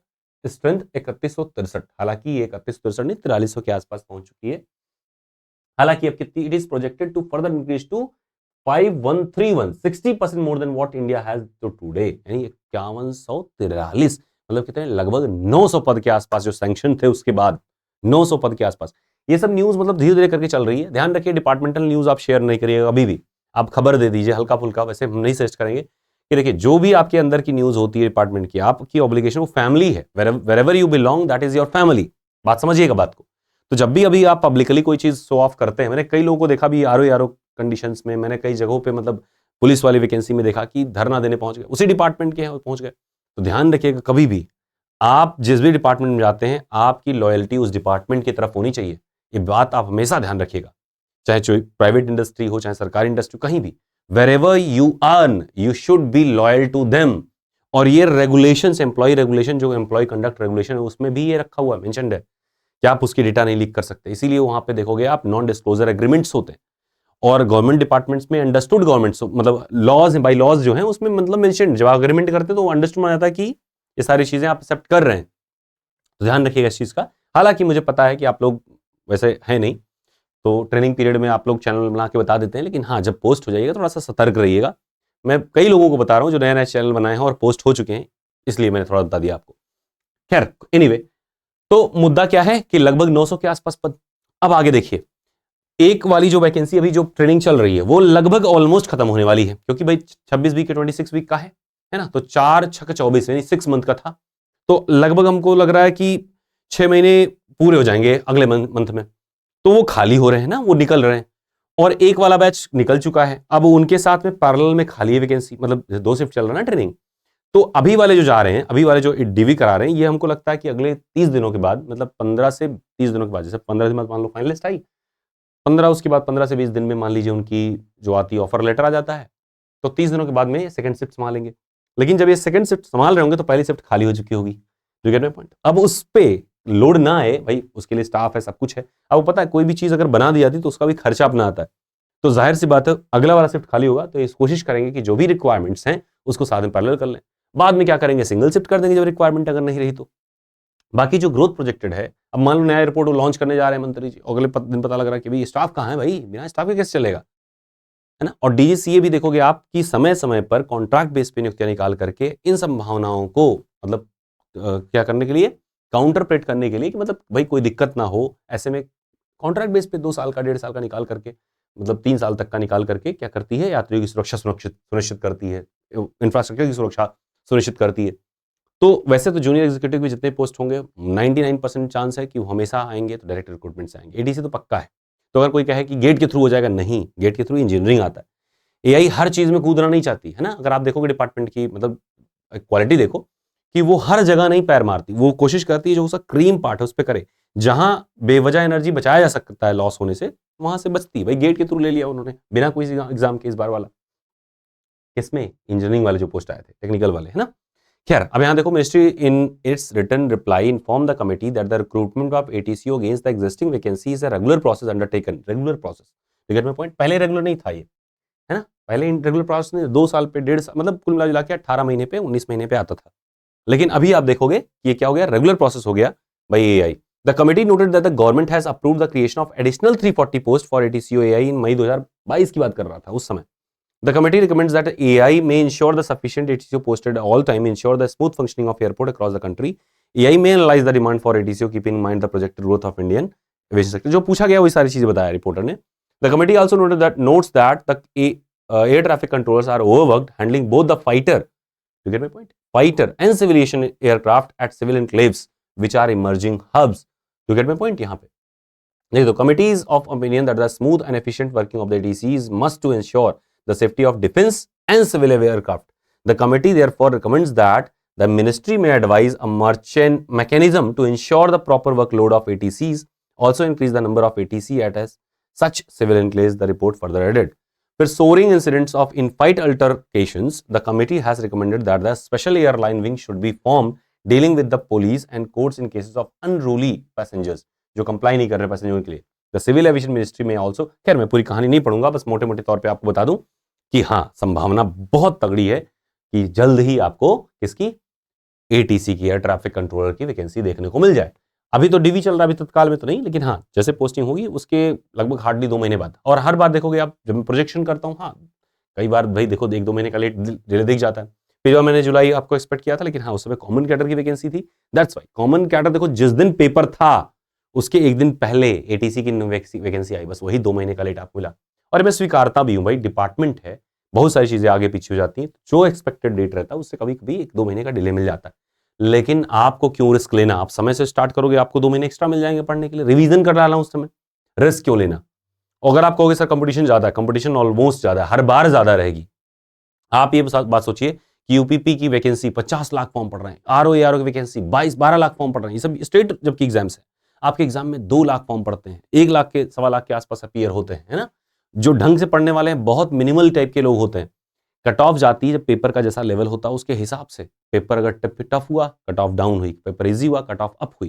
strength 3163। हालांकि ये 3163 नहीं, 4300 के आसपास पहुंच चुकी है। हालांकि अब कितनी, it is projected to further increase to 5131, 60% more than what India has to today, यानी 5143, मतलब कितने, लगभग 900 पद के आसपास जो सैंक्शन थे उसके बाद 900 पद के आसपास। ये सब न्यूज मतलब धीरे धीरे करके चल रही है। ध्यान रखिए डिपार्टमेंटल न्यूज आप शेयर नहीं करिएगा अभी भी, आप खबर दे दीजिए हल्का फुल्का, वैसे हम नहीं सजेस्ट करेंगे। कि देखिए जो भी आपके अंदर की न्यूज होती है डिपार्टमेंट की, आपकी ऑब्लिगेशन, वो फैमिली है, wherever you belong that is your family. बात समझिएगा बात को। तो जब भी अभी आप पब्लिकली कोई चीज शो ऑफ करते हैं, मैंने कई लोगों को देखा भी आरओ कंडीशंस में, मैंने कई जगहों पे मतलब पुलिस वाली वैकेंसी में देखा कि धरना देने पहुंच गए, उसी डिपार्टमेंट के हैं पहुंच गए। तो ध्यान रखिएगा कभी भी आप जिस भी डिपार्टमेंट में जाते हैं, आपकी लॉयल्टी उस डिपार्टमेंट की तरफ होनी चाहिए। ये बात आप हमेशा ध्यान रखिएगा, चाहे प्राइवेट इंडस्ट्री हो चाहे सरकारी इंडस्ट्री, कहीं भी wherever you earn you should be loyal to them। और ये रेगुलेशंस, एम्प्लॉय रेगुलेशन, जो एम्प्लॉय कंडक्ट रेगुलेशन है, उसमें भी ये रखा हुआ मेंशन्ड है कि आप उसकी डेटा नहीं लीक कर सकते। इसीलिए वहां पे देखोगे आप नॉन डिस्क्लोजर एग्रीमेंट्स होते हैं। और गवर्नमेंट डिपार्टमेंट्स में अंडरस्टूड गवर्नमेंट्स, मतलब लॉज बाई लॉज जो है उसमें मतलब मेंशन्ड, जब अग्रीमेंट करते हैं तो अंडरस्टूड माना जाता है कि ये सारी चीजें आप एक्सेप्ट कर रहे हैं। तो ध्यान रखिएगा इस चीज का। हालांकि मुझे पता है कि आप लोग वैसे है नहीं, तो ट्रेनिंग पीरियड में आप लोग चैनल बना के बता देते हैं, लेकिन हाँ जब पोस्ट हो जाइएगा थोड़ा सा सतर्क रहिएगा। मैं कई लोगों को बता रहा हूँ जो नए नए चैनल बनाए हैं और पोस्ट हो चुके हैं, इसलिए मैंने थोड़ा बता दिया आपको। खैर एनीवे, तो मुद्दा क्या है कि लगभग 900 के आसपास पद। अब आगे देखिए, एक वाली जो वैकेंसी अभी जो ट्रेनिंग चल रही है वो लगभग ऑलमोस्ट खत्म होने वाली है, क्योंकि भाई 26 वीक के 26 वीक का है है ना, तो 4 छक 24 यानी 6 मंथ का था, तो लगभग हमको लग रहा है कि 6 महीने पूरे हो जाएंगे अगले मंथ में, तो वो खाली हो रहे हैं ना, वो निकल रहे हैं, और एक वाला बैच निकल चुका है, अब उनके साथ में पैरेलल में खाली है वैकेंसी, मतलब 2 शिफ्ट चल रहा है ना ट्रेनिंग, तो अभी वाले जो जा रहे हैं, अभी वाले जो डीवी करा रहे हैं, ये हमको लगता है कि अगले 30 दिनों के बाद, मतलब 15 से 30 दिनों के बाद, जैसे 15 दिन बाद मान लो फाइनलिस्ट आई, 15 उसके बाद 15 से 20 दिन में मान लीजिए उनकी जो आती है ऑफर लेटर आ जाता है, तो 30 दिनों के बाद में सेकंड शिफ्ट संभालेंगे। लेकिन जब ये सेकंड शिफ्ट संभाल रहे होंगे तो पहली शिफ्ट खाली हो चुकी होगी। Do get my point? अब उस पे लोड ना आए भाई, उसके लिए स्टाफ है, सब कुछ है। अब पता है कोई भी चीज अगर बना दी जाती तो उसका भी खर्चा अपना आता है, तो जाहिर सी बात है अगला वाला शिफ्ट खाली होगा तो इस कोशिश करेंगे कि जो भी रिक्वायरमेंट्स हैं उसको साथ में पैरेलल कर लें। बाद में क्या करेंगे, सिंगल शिफ्ट कर देंगे जब रिक्वायरमेंट अगर नहीं रही तो। बाकी जो ग्रोथ प्रोजेक्टेड है, अब मान लो नया एयरपोर्ट लॉन्च करने जा रहे हैं मंत्री जी, अगले दिन पता लग रहा है कि भाई स्टाफ कहाँ है, भाई बिना स्टाफ के कैसे चलेगा, है ना। और डीजीसीए भी देखोगे आप कि समय समय पर कॉन्ट्रैक्ट बेस पे नियुक्तियां निकाल करके इन संभावनाओं को मतलब क्या करने के लिए, काउंटरप्रेट करने के लिए कि मतलब भाई कोई दिक्कत ना हो, ऐसे में कॉन्ट्रैक्ट बेस पे 2 साल का 1.5 साल का निकाल करके, मतलब 3 साल तक का निकाल करके क्या करती है, यात्रियों की सुरक्षा सुनिश्चित करती है, इंफ्रास्ट्रक्चर की सुरक्षा सुनिश्चित करती है। तो वैसे तो जूनियर एग्जीक्यूटिव भी जितने पोस्ट होंगे 99% चांस है कि वो हमेशा आएंगे तो डायरेक्ट रिक्रूटमेंट से आएंगे, एडीसी तो पक्का है। तो अगर कोई कहे कि गेट के थ्रू हो जाएगा, नहीं, गेट के थ्रू इंजीनियरिंग आता है। एआई हर चीज में कूदना नहीं चाहती है ना, अगर आप देखोगे डिपार्टमेंट की मतलब क्वालिटी देखो कि वो हर जगह नहीं पैर मारती, वो कोशिश करती है जो उसका क्रीम पार्ट है उस पर करे, जहां बेवजह एनर्जी बचाया जा सकता है लॉस होने से, वहां से बचती है। भाई गेट के थ्रू ले लिया उन्होंने बिना कोई एग्जाम के इस बार वाला, किसमें, इंजीनियरिंग वाले जो पोस्ट आए थे, टेक्निकल वाले, है ना। खैर अब यहां देखो, ministry in its written reply inform the committee that the recruitment of ATCO against the existing vacancy is a regular process undertaken. Regular process, you get my point, पहले रेगुलर नहीं था ये, है ना, पहले रेगुलर प्रोसेस नहीं, 2 साल पे 1.5 साल, मतलब कुल मिला के 18 महीने पे 19 महीने पे आता था। लेकिन अभी आप देखोगे ये क्या हो गया, रेगुलर प्रोसेस हो गया by AI. The committee noted that the government has approved the creation of additional 340 post for ATCO AI in May 2022 की बात कर रहा था उस समय। The committee recommends that AI may ensure the sufficient ATCO posted all time, ensure the smooth functioning of airport across the country. AI may analyze the demand for ATCO, keeping in mind the projected growth of Indian aviation sector. जो पूछा गया वही सारी चीजें बताया reporter ने। The committee also notes that the air traffic controllers are overworked, handling both the fighter, you get my point, fighter and civil aviation aircraft at civil enclaves, which are emerging hubs. You get my point यहाँ पे। देखो, the committee is of opinion that the smooth and efficient working of the ATCs must to ensure the safety of defense and civil aircraft. The committee therefore recommends that the ministry may advise a merchant mechanism to ensure the proper workload of ATCs, also increase the number of ATC at such civil enclaves, the report further added. For soaring incidents of in-flight altercations, the committee has recommended that the special airline wing should be formed dealing with the police and courts in cases of unruly passengers जो comply नहीं कर रहे पैसेंजरों के लिए। The civil aviation ministry में also, खैर मैं पूरी कहानी नहीं पढ़ूंगा, बस मोटे मोटे तौर पे आपको बता दूं कि हाँ, संभावना बहुत तगड़ी है कि जल्द ही आपको किसकी, एटीसी की, एयर ट्रैफिक कंट्रोलर की वैकेंसी देखने को मिल जाए। अभी तो डीवी चल रहा है, अभी तत्काल में तो नहीं, लेकिन हाँ जैसे पोस्टिंग होगी उसके लगभग हार्डली 2 महीने बाद। और हर बार देखोगे आप, जब मैं प्रोजेक्शन करता हूँ, हाँ कई बार भाई देखो 1-2 महीने का लेट डिले दिख जाता है। पिछले मैंने जुलाई आपको एक्सपेक्ट किया था, लेकिन हाँ उस समय कॉमन कैडर की वैकेंसी थी, दैट्स वाई कॉमन कैडर देखो जिस दिन पेपर था उसके एक दिन पहले एटीसी की वैकेंसी आई, बस वही 2 महीने का लेट आपको मिला। और मैं स्वीकारता भी हूँ भाई, डिपार्टमेंट है, बहुत सारी चीजें आगे पीछे हो जाती हैं, जो एक्सपेक्टेड डेट रहता है उससे कभी कभी 1-2 महीने का डिले मिल जाता है। लेकिन आपको क्यों रिस्क लेना, आप समय से स्टार्ट करोगे आपको 2 महीने एक्स्ट्रा मिल जाएंगे पढ़ने के लिए, रिवीजन कर डालना उस समय, रिस्क क्यों लेना। अगर आप कहोगे सर कंपटीशन ज्यादा है, कंपटीशन ऑलमोस्ट ज्यादा है, हर बार ज्यादा रहेगी। आप ये बात सोचिए कि यूपीपी की वैकेंसी 50 लाख फॉर्म पड़ रहे हैं, आरओ की वैकेंसी 22-12 लाख फॉर्म पड़ रहे हैं, ये सब स्टेट जबकि एग्जाम्स है। आपके एग्जाम में 2 लाख फॉर्म पड़ते हैं, 1 लाख के 1.25 लाख के आसपास अपीयर होते हैं, है ना। जो ढंग से पढ़ने वाले हैं बहुत मिनिमल टाइप के लोग होते हैं। कट ऑफ जाती है जब पेपर का जैसा लेवल होता है उसके हिसाब से, पेपर अगर टफ हुआ कट ऑफ डाउन हुई, पेपर इजी हुआ कट ऑफ अप हुई।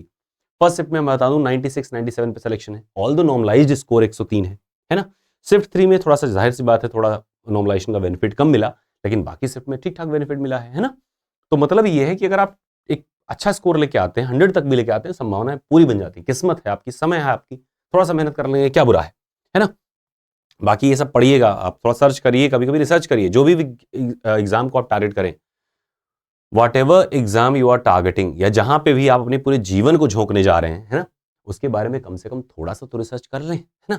फर्स्ट शिफ्ट में मैं बता दूं 96-97 पे सिलेक्शन है, ऑल द नॉर्मलाइज्ड स्कोर 103 है ना। शिफ्ट 3 में थोड़ा सा जाहिर सी बात है थोड़ा नॉर्मलाइजेशन का बेनिफिट कम मिला, लेकिन बाकी शिफ्ट में ठीक ठाक बेनिफिट मिला है ना। तो मतलब ये है कि अगर आप एक अच्छा स्कोर लेके आते हैं, 100 तक भी लेके आते हैं, संभावनाएं पूरी बन जाती है, किस्मत है आपकी, समय है आपकी, थोड़ा सा मेहनत कर लेंगे क्या बुरा है ना। बाकी ये सब पढ़िएगा आप, थोड़ा सर्च करिए, कभी कभी रिसर्च करिए, जो भी एग्जाम को आप टारगेट करें, whatever exam you are targeting, या जहां पे भी आप अपने पूरे जीवन को झोंकने जा रहे हैं, है ना, उसके बारे में कम से कम थोड़ा सा तो रिसर्च कर लें, है ना।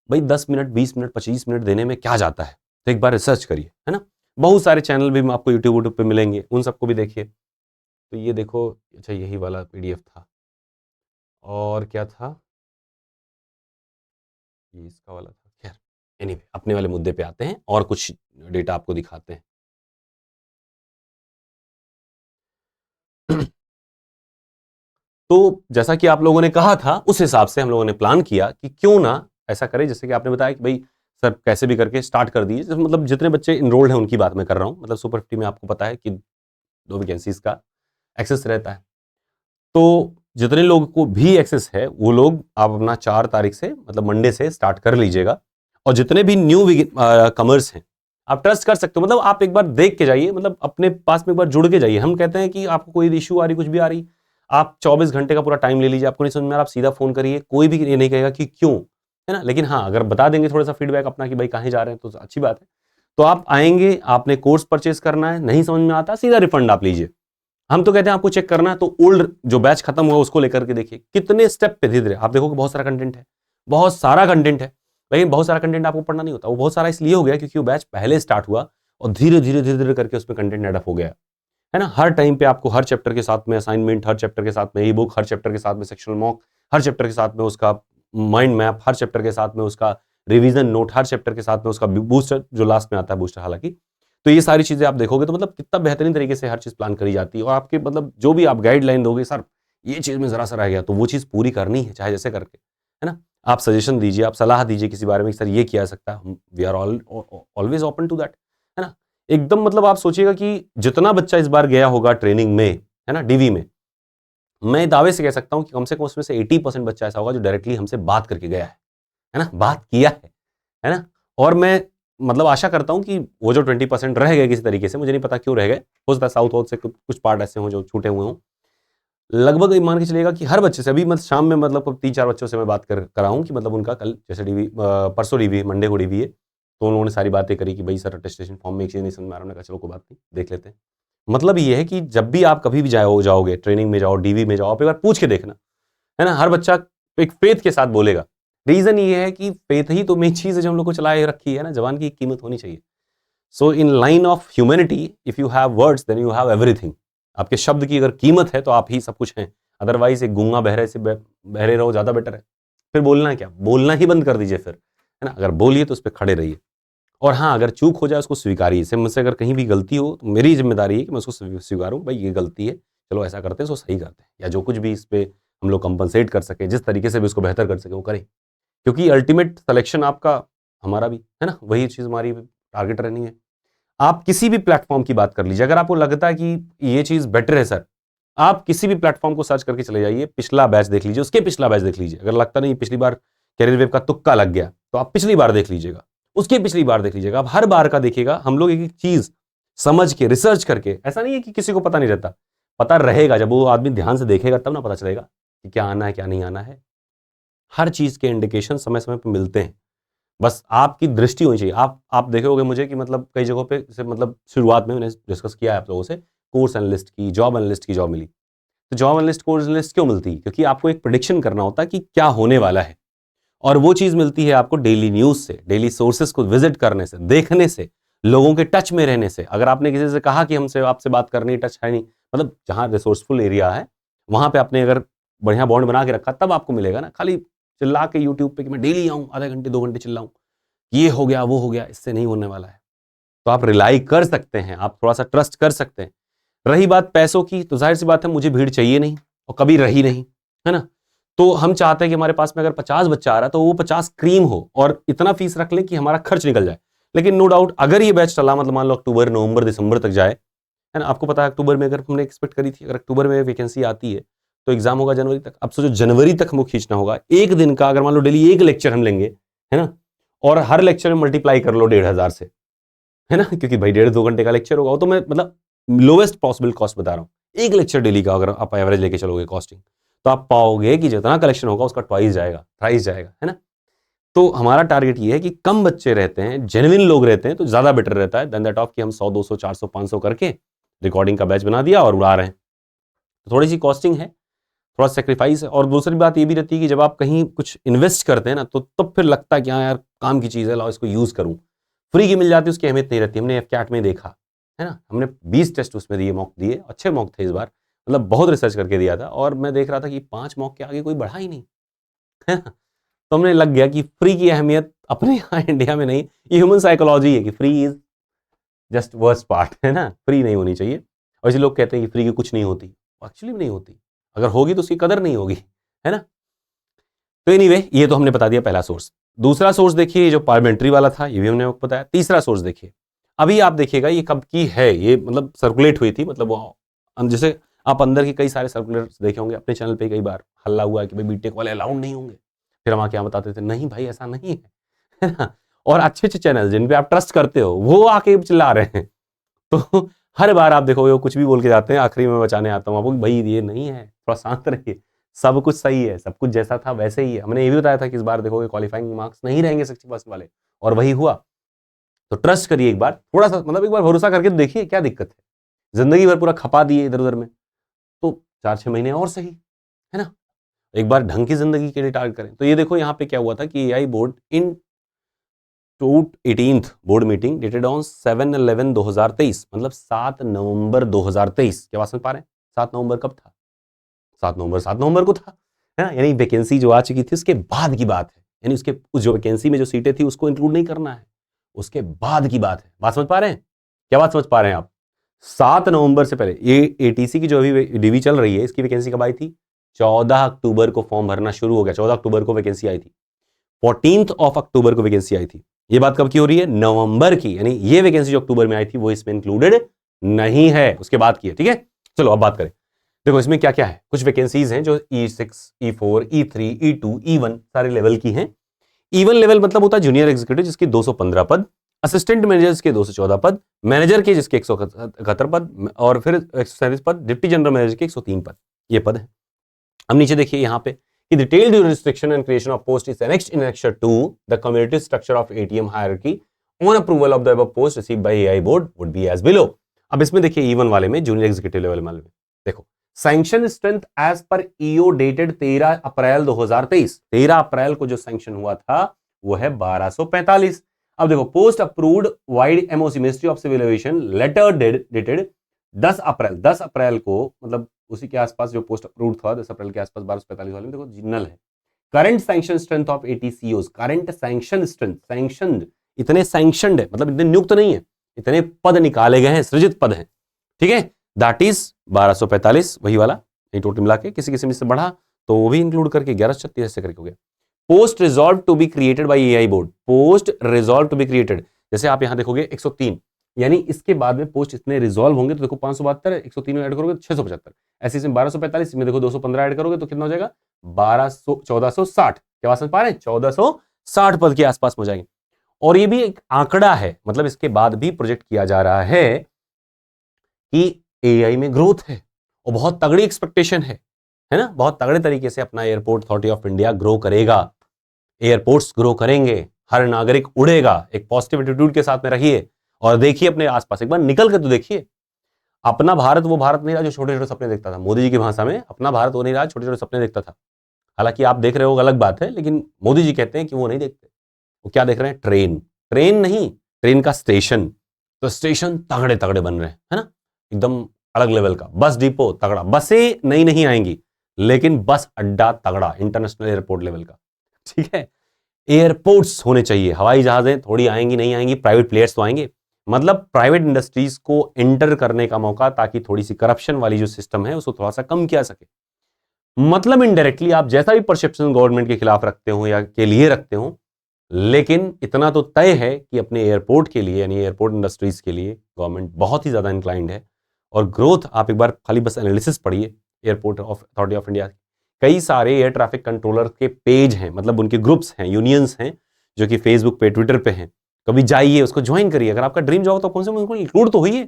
भाई 10 मिनट 20 मिनट 25 मिनट देने में क्या जाता है, तो एक बार रिसर्च करिए, है ना। बहुत सारे चैनल भी आपको यूट्यूब पे मिलेंगे, उन सबको भी देखिए। तो ये देखो, अच्छा यही वाला PDF था, और क्या था, ये इसका वाला था। खैर एनीवे, अपने वाले मुद्दे पे आते हैं और कुछ डेटा आपको दिखाते हैं। तो जैसा कि आप लोगों ने कहा था, उस हिसाब से हम लोगों ने प्लान किया कि क्यों ना ऐसा करें, जैसे कि आपने बताया कि भाई सर कैसे भी करके स्टार्ट कर दीजिए, मतलब जितने बच्चे इनरोल्ड हैं उनकी बात मैं कर रहा हूँ, मतलब सुपर 50 में आपको पता है कि 2 वैकेंसीज का एक्सेस रहता है। तो जितने लोगों को भी एक्सेस है वो लोग आप अपना 4 तारीख से, मतलब मंडे से स्टार्ट कर लीजिएगा। और जितने भी न्यू कमर्स हैं, आप ट्रस्ट कर सकते हो, मतलब आप एक बार देख के जाइए, मतलब अपने पास में एक बार जुड़ के जाइए। हम कहते हैं कि आपको कोई इश्यू आ रही, कुछ भी आ रही, आप 24 घंटे का पूरा टाइम ले लीजिए, आपको नहीं समझ में आ रहा, आप सीधा फोन करिए, कोई भी ये नहीं कहेगा कि क्यों, है ना। लेकिन हाँ, अगर बता देंगे थोड़ा सा फीडबैक अपना कि भाई कहाँ जा रहे हैं, तो अच्छी बात है। तो आप आएंगे, आपने कोर्स परचेज करना है, नहीं समझ में आता, सीधा रिफंड आप लीजिए। हम तो कहते हैं आपको चेक करना है तो ओल्ड जो बैच खत्म हुआ उसको लेकर के देखिए, कितने स्टेप पे धीरे धीरे आप देखोगे बहुत सारा कंटेंट है, बहुत सारा कंटेंट है। लेकिन बहुत सारा कंटेंट आपको पढ़ना नहीं होता, वो बहुत सारा इसलिए हो गया क्योंकि वो बैच पहले स्टार्ट हुआ और धीरे धीरे धीरे धीरे करके उसमें कंटेंट एडअप हो गया, है ना। हर टाइम पे आपको हर चैप्टर के साथ में असाइनमेंट, हर चैप्टर के साथ में ई बुक, हर चैप्टर के साथ में सेक्शनल मॉक, हर चैप्टर के साथ में उसका माइंड मैप, हर चैप्टर के साथ में उसका रिवीजन नोट, हर चैप्टर के साथ में उसका बूस्टर जो लास्ट में आता है बूस्टर हालांकि। तो ये सारी चीजें आप देखोगे तो मतलब कितना बेहतरीन तरीके से हर चीज प्लान करी जाती है, और आपके मतलब जो भी आप गाइडलाइन दोगे, सर ये चीज में जरा सा रह गया, तो वो चीज पूरी करनी है चाहे जैसे करके, है ना। आप सजेशन दीजिए, आप सलाह दीजिए किसी बारे में, सर ये किया जा सकता है, we are always open to that, है ना। एकदम मतलब आप सोचिएगा कि जितना बच्चा इस बार गया होगा ट्रेनिंग में, है ना, DV में, मैं दावे से कह सकता हूं कि कम से कम उसमें से 80% बच्चा ऐसा होगा जो डायरेक्टली हमसे बात करके गया है ना, बात किया है ना। और मैं मतलब आशा करता हूं कि वो जो 20% रह गए किसी तरीके से, मुझे नहीं पता क्यों रह गए, हो सकता है साउथ से कुछ पार्ट ऐसे हों जो छूटे हुए हों। लगभग मान के चलिएगा कि हर बच्चे से अभी मतलब शाम में मतलब 3-4 बच्चों से मैं बात कर रहा हूं कि मतलब उनका कल जैसे DV, परसों DV, मंडे को DV है, तो उन्होंने सारी बातें करी कि भाई सर अटेस्टेशन फॉर्म में एक चीज़ नहीं समझ में आ रहा, चलो कोई बात नहीं देख लेते हैं। मतलब ये है कि जब भी आप कभी भी जाओगे ट्रेनिंग में जाओ, DV में जाओ, आप एक बार पूछ के देखना, है ना। हर बच्चा एक फेथ के साथ बोलेगा। रीजन ये है कि फेथ ही तो मेन चीज है जो हम लोग को चलाए रखी है ना, जवान की कीमत होनी चाहिए। So in line of humanity, if you have words then you have everything. आपके शब्द की अगर कीमत है तो आप ही सब कुछ हैं, अदरवाइज एक गूंगा बहरे से बहरे रहो ज्यादा बेटर है। फिर बोलना क्या, बोलना ही बंद कर दीजिए फिर, है ना। अगर बोलिए तो उस पर खड़े रहिए, और हाँ अगर चूक हो जाए उसको स्वीकारिए। इससे मुझसे अगर कहीं भी गलती हो तो मेरी जिम्मेदारी है कि मैं उसको स्वीकारूं, भाई ये गलती है, चलो ऐसा करते हैं, उसको सही करते हैं, या जो कुछ भी इस पे हम लोग कंपनसेट कर सके, जिस तरीके से भी उसको बेहतर कर सके वो करें। क्योंकि अल्टीमेट सिलेक्शन आपका, हमारा भी, है ना, वही चीज़ हमारी टारगेट रहनी है। आप किसी भी प्लेटफॉर्म की बात कर लीजिए, अगर आपको लगता है कि ये चीज़ बेटर है सर, आप किसी भी प्लेटफॉर्म को सर्च करके चले जाइए, पिछला बैच देख लीजिए, उसके पिछला बैच देख लीजिए। अगर लगता नहीं पिछली बार कैरियर वेव का तुक्का लग गया, तो आप पिछली बार देख लीजिएगा, उसके पिछली बार देख लीजिएगा। आप हर बार का देखिएगा। हम लोग एक एक चीज़ समझ के रिसर्च करके, ऐसा नहीं है कि किसी को पता नहीं रहता, पता रहेगा। जब वो आदमी ध्यान से देखेगा तब ना पता चलेगा कि क्या आना है क्या नहीं आना है। हर चीज़ के इंडिकेशन समय समय पर मिलते हैं, बस आपकी दृष्टि होनी चाहिए। आप देखोगे मुझे कि मतलब कई जगहों पे जैसे मतलब शुरुआत में मैंने डिस्कस किया है आप लोगों से, कोर्स एनालिस्ट की, जॉब एनालिस्ट की जॉब मिली। तो जॉब एनालिस्ट, कोर्स एनालिस्ट क्यों मिलती है? क्योंकि आपको एक प्रेडिक्शन करना होता है कि क्या होने वाला है, और वो चीज़ मिलती है आपको डेली न्यूज़ से, डेली सोर्सेज को विजिट करने से, देखने से, लोगों के टच में रहने से। अगर आपने किसी से कहा कि हमसे आपसे बात करनी, टच है नहीं, मतलब जहाँ रिसोर्सफुल एरिया है वहाँ पे आपने अगर बढ़िया बॉन्ड बना के रखा, तब आपको मिलेगा ना। खाली चिल्ला के यूट्यूब पे कि मैं डेली आऊँ, आधे घंटे 2 घंटे चिल्लाऊँ, ये हो गया वो हो गया, इससे नहीं होने वाला है। तो आप रिलाई कर सकते हैं, आप थोड़ा सा ट्रस्ट कर सकते हैं। रही बात पैसों की, तो जाहिर सी बात है मुझे भीड़ चाहिए नहीं और कभी रही नहीं, है ना। तो हम चाहते हैं कि हमारे पास में अगर 50 बच्चा आ रहा है तो वो 50 क्रीम हो, और इतना फीस रख लें कि हमारा खर्च निकल जाए। लेकिन नो डाउट अगर ये बैच चला, मतलब मान लो अक्टूबर, नवंबर, दिसंबर तक जाए, है ना। आपको पता है अक्टूबर में अगर हमने एक्सपेक्ट करी थी, अगर अक्टूबर में वैकेंसी आती है तो एग्जाम होगा जनवरी तक। अब सोचो जनवरी तक हमको खींचना होगा। एक दिन का अगर मान लो डेली एक लेक्चर हम लेंगे, है ना, और हर लेक्चर में मल्टीप्लाई कर लो 1500 से, है ना, क्योंकि भाई 1.5-2 घंटे का लेक्चर होगा। वो तो मैं मतलब लोवेस्ट पॉसिबल कॉस्ट बता रहा हूँ। एक लेक्चर डेली का अगर आप एवरेज लेके चलोगे कॉस्टिंग, तो आप पाओगे कि जितना कलेक्शन होगा उसका ट्वाइस जाएगा, थ्राइस जाएगा, है ना। तो हमारा टारगेट ये है कि कम बच्चे रहते हैं, जेन्युइन लोग रहते हैं, तो ज्यादा बेटर रहता है देन दैट ऑफ कि हम 100, 200, 400, 500 करके रिकॉर्डिंग का बैच बना दिया और उड़ा रहे हैं। तो थोड़ी सी कॉस्टिंग है, थोड़ा सेक्रीफाइस है। और दूसरी बात ये भी रहती है कि जब आप कहीं कुछ इन्वेस्ट करते हैं ना, तो तब फिर लगता है कि हाँ यार काम की चीज़ है, लाओ इसको यूज़ करूँ। फ्री की मिल जाती है उसकी अहमियत नहीं रहती। हमने एफकैट में देखा है ना, हमने 20 टेस्ट उसमें दिए, मॉक दिए, अच्छे मॉक थे इस बार, मतलब बहुत रिसर्च करके दिया था, और मैं देख रहा था कि 5 मॉक के आगे कोई बढ़ा ही नहीं, है ना। तो हमने लग गया कि फ्री की अहमियत अपने यहाँ इंडिया में नहीं, ये ह्यूमन साइकोलॉजी है कि free is just worst part, है ना, फ्री नहीं होनी चाहिए। और इसी लोग कहते हैं कि फ्री की कुछ नहीं होती, एक्चुअली नहीं होती, अगर होगी तो उसकी कदर नहीं होगी, है ना। तो एनीवे, ये तो हमने बता दिया पहला सोर्स। दूसरा सोर्स देखिए, जो पार्लियामेंट्री वाला था, ये भी हमने आपको बताया। तीसरा सोर्स देखिए, अभी आप देखिएगा ये कब की है, ये मतलब सर्कुलेट हुई थी, मतलब वो जैसे आप अंदर के कई सारे सर्कुलर्स देखे होंगे अपने चैनल पे, कई बार हल्ला हुआ है कि भाई बीटेक वाले अलाउड नहीं होंगे, फिर हम आके यहाँ बताते थे नहीं भाई ऐसा नहीं है ना। और अच्छे अच्छे चैनल जिन पे आप ट्रस्ट करते हो वो आके चिल्ला रहे हैं। तो हर बार आप देखोगे वो कुछ भी बोल के जाते हैं, आखिरी में बचाने आता हूँ आपको, भाई ये नहीं है, थोड़ा शांत रहिए, सब कुछ सही है, सब कुछ जैसा था वैसे ही है। हमने ये भी बताया था कि इस बार देखोगे क्वालिफाइंग मार्क्स नहीं रहेंगे 60% वाले, और वही हुआ। तो ट्रस्ट करिए एक बार, थोड़ा सा मतलब एक बार भरोसा करके तो देखिए, क्या दिक्कत है। जिंदगी भर पूरा खपा दिए इधर उधर में, तो 4-6 महीने और सही, है ना। एक बार ढंग की जिंदगी के लिए टारगेट करें। तो ये देखो यहाँ पे क्या हुआ था कि AI board in 18th board meeting dated on 7/11/2023, मतलब 7 नवंबर 2023। क्या बात समझ पा रहे हैं, 7 नवंबर कब था, 7 नवंबर को था, है ना। यानी वैकेंसी जो आ चुकी थी उसके बाद की बात है, यानी उसके उस जो वैकेंसी में जो सीटें थी उसको इंक्लूड नहीं करना है, उसके बाद की बात है। बात समझ पा रहे हैं, क्या बात समझ पा रहे हैं आप। 7 नवंबर से पहले ये एटीसी की जो अभी डीवी चल रही है, इसकी वैकेंसी कब आई थी, 14 अक्टूबर को फॉर्म भरना शुरू हो गया, 14 अक्टूबर को वैकेंसी आई थी, 14 अक्टूबर को वैकेंसी आई थी। ये बात कब की हो रही है, नवंबर की, यानी ये वैकेंसी जो अक्टूबर में आई थी वो इसमें इंक्लूडेड नहीं है, उसके बाद की है, ठीक है। चलो अब बात करें, देखो इसमें क्या क्या है। कुछ वैकेंसीज हैं जो E6, E4, E3, E2, E1 सारे लेवल की हैं। E1 लेवल मतलब होता है जूनियर एग्जीक्यूटिव जिसके 215 पद, असिस्टेंट मैनेजर के 214 पद, मैनेजर के जिसके 171 पद, और फिर 137 पद, डिप्टी जनरल मैनेजर के 103 पद, ये पद है। अब नीचे देखिए यहाँ पे कि detailed restriction and creation of post is annexed in annexure 2 the community structure of ATM hierarchy on approval of the above post received by AI board would be as below. अब इसमें देखिए E1 वाले में, junior executive level वाले में, देखो sanction strength as per EO dated 13 April 2023, 13 April को जो सैंक्शन हुआ था वो है 1245। अब देखो post approved vide MOC ministry of civil aviation letter dated 10 April को, मतलब उसी के आसपास जो पोस्ट अप्रूव्ड था 10 अप्रैल के आसपास 1245 वाले में, देखो जिनल है। Current sanction strength of ATCOs, current sanction strength, sanctioned, इतने सैंक्शनड है मतलब इतने नियुक्त नहीं है, इतने पद निकाले गए हैं, सृजित पद हैं, ठीक है, दैट इज 1245, वही वाला। टोटल मिला के किसी किसी में से बढ़ा तो वो भी इंक्लूड करके 1136 ऐसे करके हो गया। Post resolve to be created by AI board, post resolve to be created, जैसे आप यहां देखोगे 103, यानी इसके बाद में पोस्ट इतने रिजॉल्व होंगे तो देखो 572, 103 में ऐड करोगे तो 675, ऐसे इसमें 1245 में देखो 215 ऐड करोगे तो कितना हो जाएगा 1460। क्या बात समझ पा रहे हैं, 1460 पद के आसपास हो जाएंगे। और ये भी एक आंकड़ा है, मतलब इसके बाद भी प्रोजेक्ट किया जा रहा है कि एआई में ग्रोथ है और बहुत तगड़ी एक्सपेक्टेशन है ना, बहुत तगड़े तरीके से अपना airport authority of India grow करेगा, एयरपोर्ट्स ग्रो करेंगे, हर नागरिक उड़ेगा। एक पॉजिटिव एटीट्यूड के साथ में रहिए और देखिए अपने आसपास, एक बार निकल कर तो देखिए। अपना भारत वो भारत नहीं रहा जो छोटे छोटे सपने देखता था, मोदी जी की भाषा में अपना भारत वो नहीं रहा छोटे छोटे सपने देखता था। हालांकि आप देख रहे हो अलग बात है, लेकिन मोदी जी कहते हैं कि वो नहीं देखते, वो क्या देख रहे हैं, ट्रेन, ट्रेन नहीं, ट्रेन का स्टेशन, तो स्टेशन तगड़े तगड़े बन रहे हैं, है ना, एकदम अलग लेवल का। बस डिपो तगड़ा, बसें नई नहीं आएंगी लेकिन बस अड्डा तगड़ा, इंटरनेशनल एयरपोर्ट लेवल का, ठीक है। एयरपोर्ट्स होने चाहिए, हवाई जहाजें थोड़ी आएंगी नहीं आएंगी, प्राइवेट प्लेयर्स तो आएंगे, मतलब प्राइवेट इंडस्ट्रीज को एंटर करने का मौका, ताकि थोड़ी सी करप्शन वाली जो सिस्टम है उसको थोड़ा सा कम किया सके। मतलब इनडायरेक्टली आप जैसा भी परसेप्शन गवर्नमेंट के खिलाफ रखते हो या के लिए रखते हो, लेकिन इतना तो तय है कि अपने एयरपोर्ट के लिए, यानी एयरपोर्ट इंडस्ट्रीज के लिए गवर्नमेंट बहुत ही ज्यादा इंक्लाइंड है। और ग्रोथ आप एक बार खाली बस एनालिसिस पढ़िए एयरपोर्ट अथॉरिटी ऑफ इंडिया, कई सारे एयर ट्रैफिक कंट्रोलर के पेज हैं, मतलब उनके ग्रुप्स हैं, यूनियंस हैं, जो कि फेसबुक पे, ट्विटर पे हैं। कभी जाइए, उसको ज्वाइन करिए, अगर आपका ड्रीम जॉब तो कौन से उनको इंक्लूड तो होइए।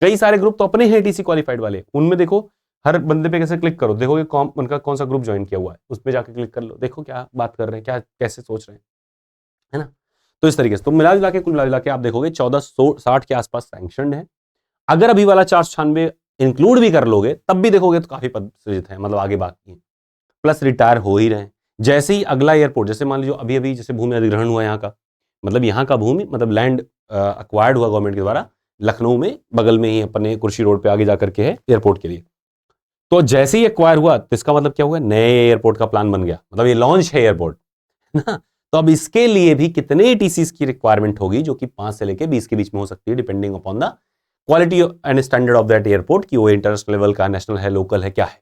कई सारे ग्रुप तो अपने हैं ATC क्वालिफाइड वाले, उनमें देखो हर बंदे पे कैसे क्लिक करो, देखोगे उनका कौन सा ग्रुप ज्वाइन किया हुआ है, उसमें जाकर क्लिक कर लो, देखो क्या बात कर रहे हैं, क्या कैसे सोच रहे हैं, है ना। तो इस तरीके से तो मिला जुला के, कुल मिला जुला के आप देखोगे 1460 के आसपास सैंक्शनड है। अगर अभी वाला 496 इंक्लूड भी कर लोगे तब भी देखोगे तो काफी पद सृजित है, मतलब आगे बाकी है, प्लस रिटायर हो ही रहे हैं। जैसे ही अगला एयरपोर्ट, जैसे मान लीजिए अभी अभी जैसे भूमि अधिग्रहण हुआ यहाँ का, मतलब यहाँ का भूमि मतलब लैंड अक्वायर्ड हुआ गवर्नमेंट के द्वारा लखनऊ में, बगल में ही अपने कुर्सी रोड पे आगे जाकर के है एयरपोर्ट के लिए। तो जैसे ही एक्वायर हुआ तो इसका मतलब क्या हुआ, नए एयरपोर्ट का प्लान बन गया, मतलब ये लॉन्च है एयरपोर्ट ना। तो अब इसके लिए भी कितने टीसीस की रिक्वायरमेंट होगी, जो कि 5 से लेकर 20 के बीच में हो सकती है, depending upon the quality and standard of that airport, कि वो इंटरनेशनल लेवल का, नेशनल है, लोकल है, क्या है।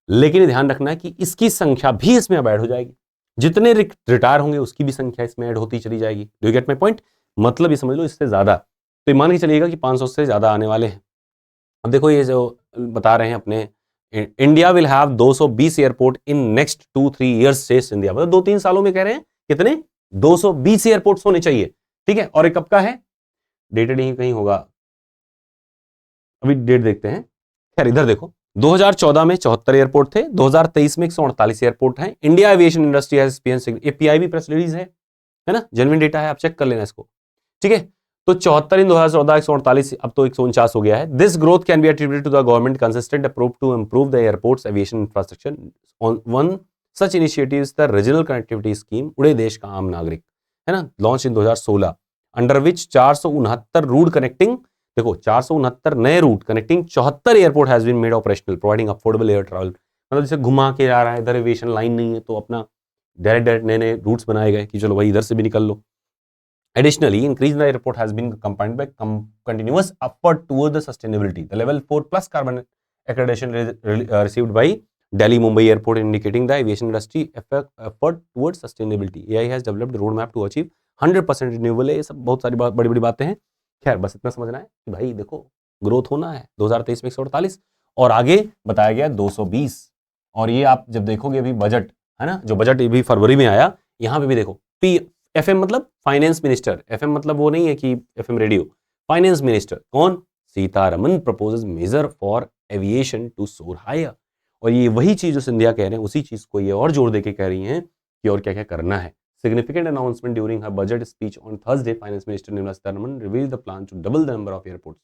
लेकिन ध्यान रखना है कि इसकी संख्या भी इसमें अब ऐड हो जाएगी, जितने रिटायर होंगे उसकी भी संख्या इसमें ऐड होती चली जाएगी। Do you get my point? मतलब ये समझ लो इससे ज्यादा, तो मान के चलिएगा कि 500 से ज्यादा आने वाले हैं। अब देखो ये जो बता रहे हैं अपने, India will have 220 airport in next 2-3 years से इंडिया, मतलब 2-3 सालों में कह रहे हैं कितने, 220 एयरपोर्ट्स होने चाहिए, ठीक है। और ये कब का है, डेटेड ही कहीं होगा, अभी डेट देखते हैं। खैर इधर देखो, 2014 में 74 एयरपोर्ट थे, 2023 में 148 एयरपोर्ट हैं। India aviation industry has experience, ये पीआईबी प्रेस रिलीज है ना, जेन्युइन डेटा है, आप चेक कर लेना इसको, ठीक है। तो 74 इन 2014, 148, अब तो 149 हो गया है। This growth can be attributed to the government consistent approach to improve the airports aviation infrastructure. On one such initiative is the regional connectivity scheme, उड़े देश का आम नागरिक, है ना, launch in 2016, under which 469 route connecting, देखो 469 नए route connecting 74 airport has been made operational, providing affordable air travel. मतलब जैसे घुमा के जा रहा है, इधर एविएशन लाइन नहीं है, तो अपना डायरेक्ट नए नए रूट्स बनाए गए कि चलो भाई इधर से भी निकल लो। Additionally, increase in the airport has been accompanied by continuous effort towards the sustainability. The level 4 plus carbon accreditation received by Delhi Mumbai Airport, indicating the aviation industry effort towards sustainability. AI has developed a roadmap to achieve 100% renewable. ये सब बहुत सारी बड़ी बड़ी बातें हैं। खैर बस इतना समझना है कि भाई देखो ग्रोथ होना है, 2023 में 148 और आगे बताया गया 220। और ये आप जब देखोगे अभी बजट है ना, जो बजट अभी फरवरी में आया, यहाँ पे भी देखो एफएम मतलब फाइनेंस मिनिस्टर, एफएम मतलब वो नहीं है कि एफएम रेडियो, फाइनेंस मिनिस्टर कौन, Sitharaman proposes measure for aviation to soar higher. और ये वही चीज जो सिंधिया कह रहे हैं, उसी चीज को ये और जोर देके कह रही हैं कि और क्या क्या करना है। Significant announcement during her budget speech on Thursday, finance minister Nirmala Sitharaman revealed the plan to double the number of airports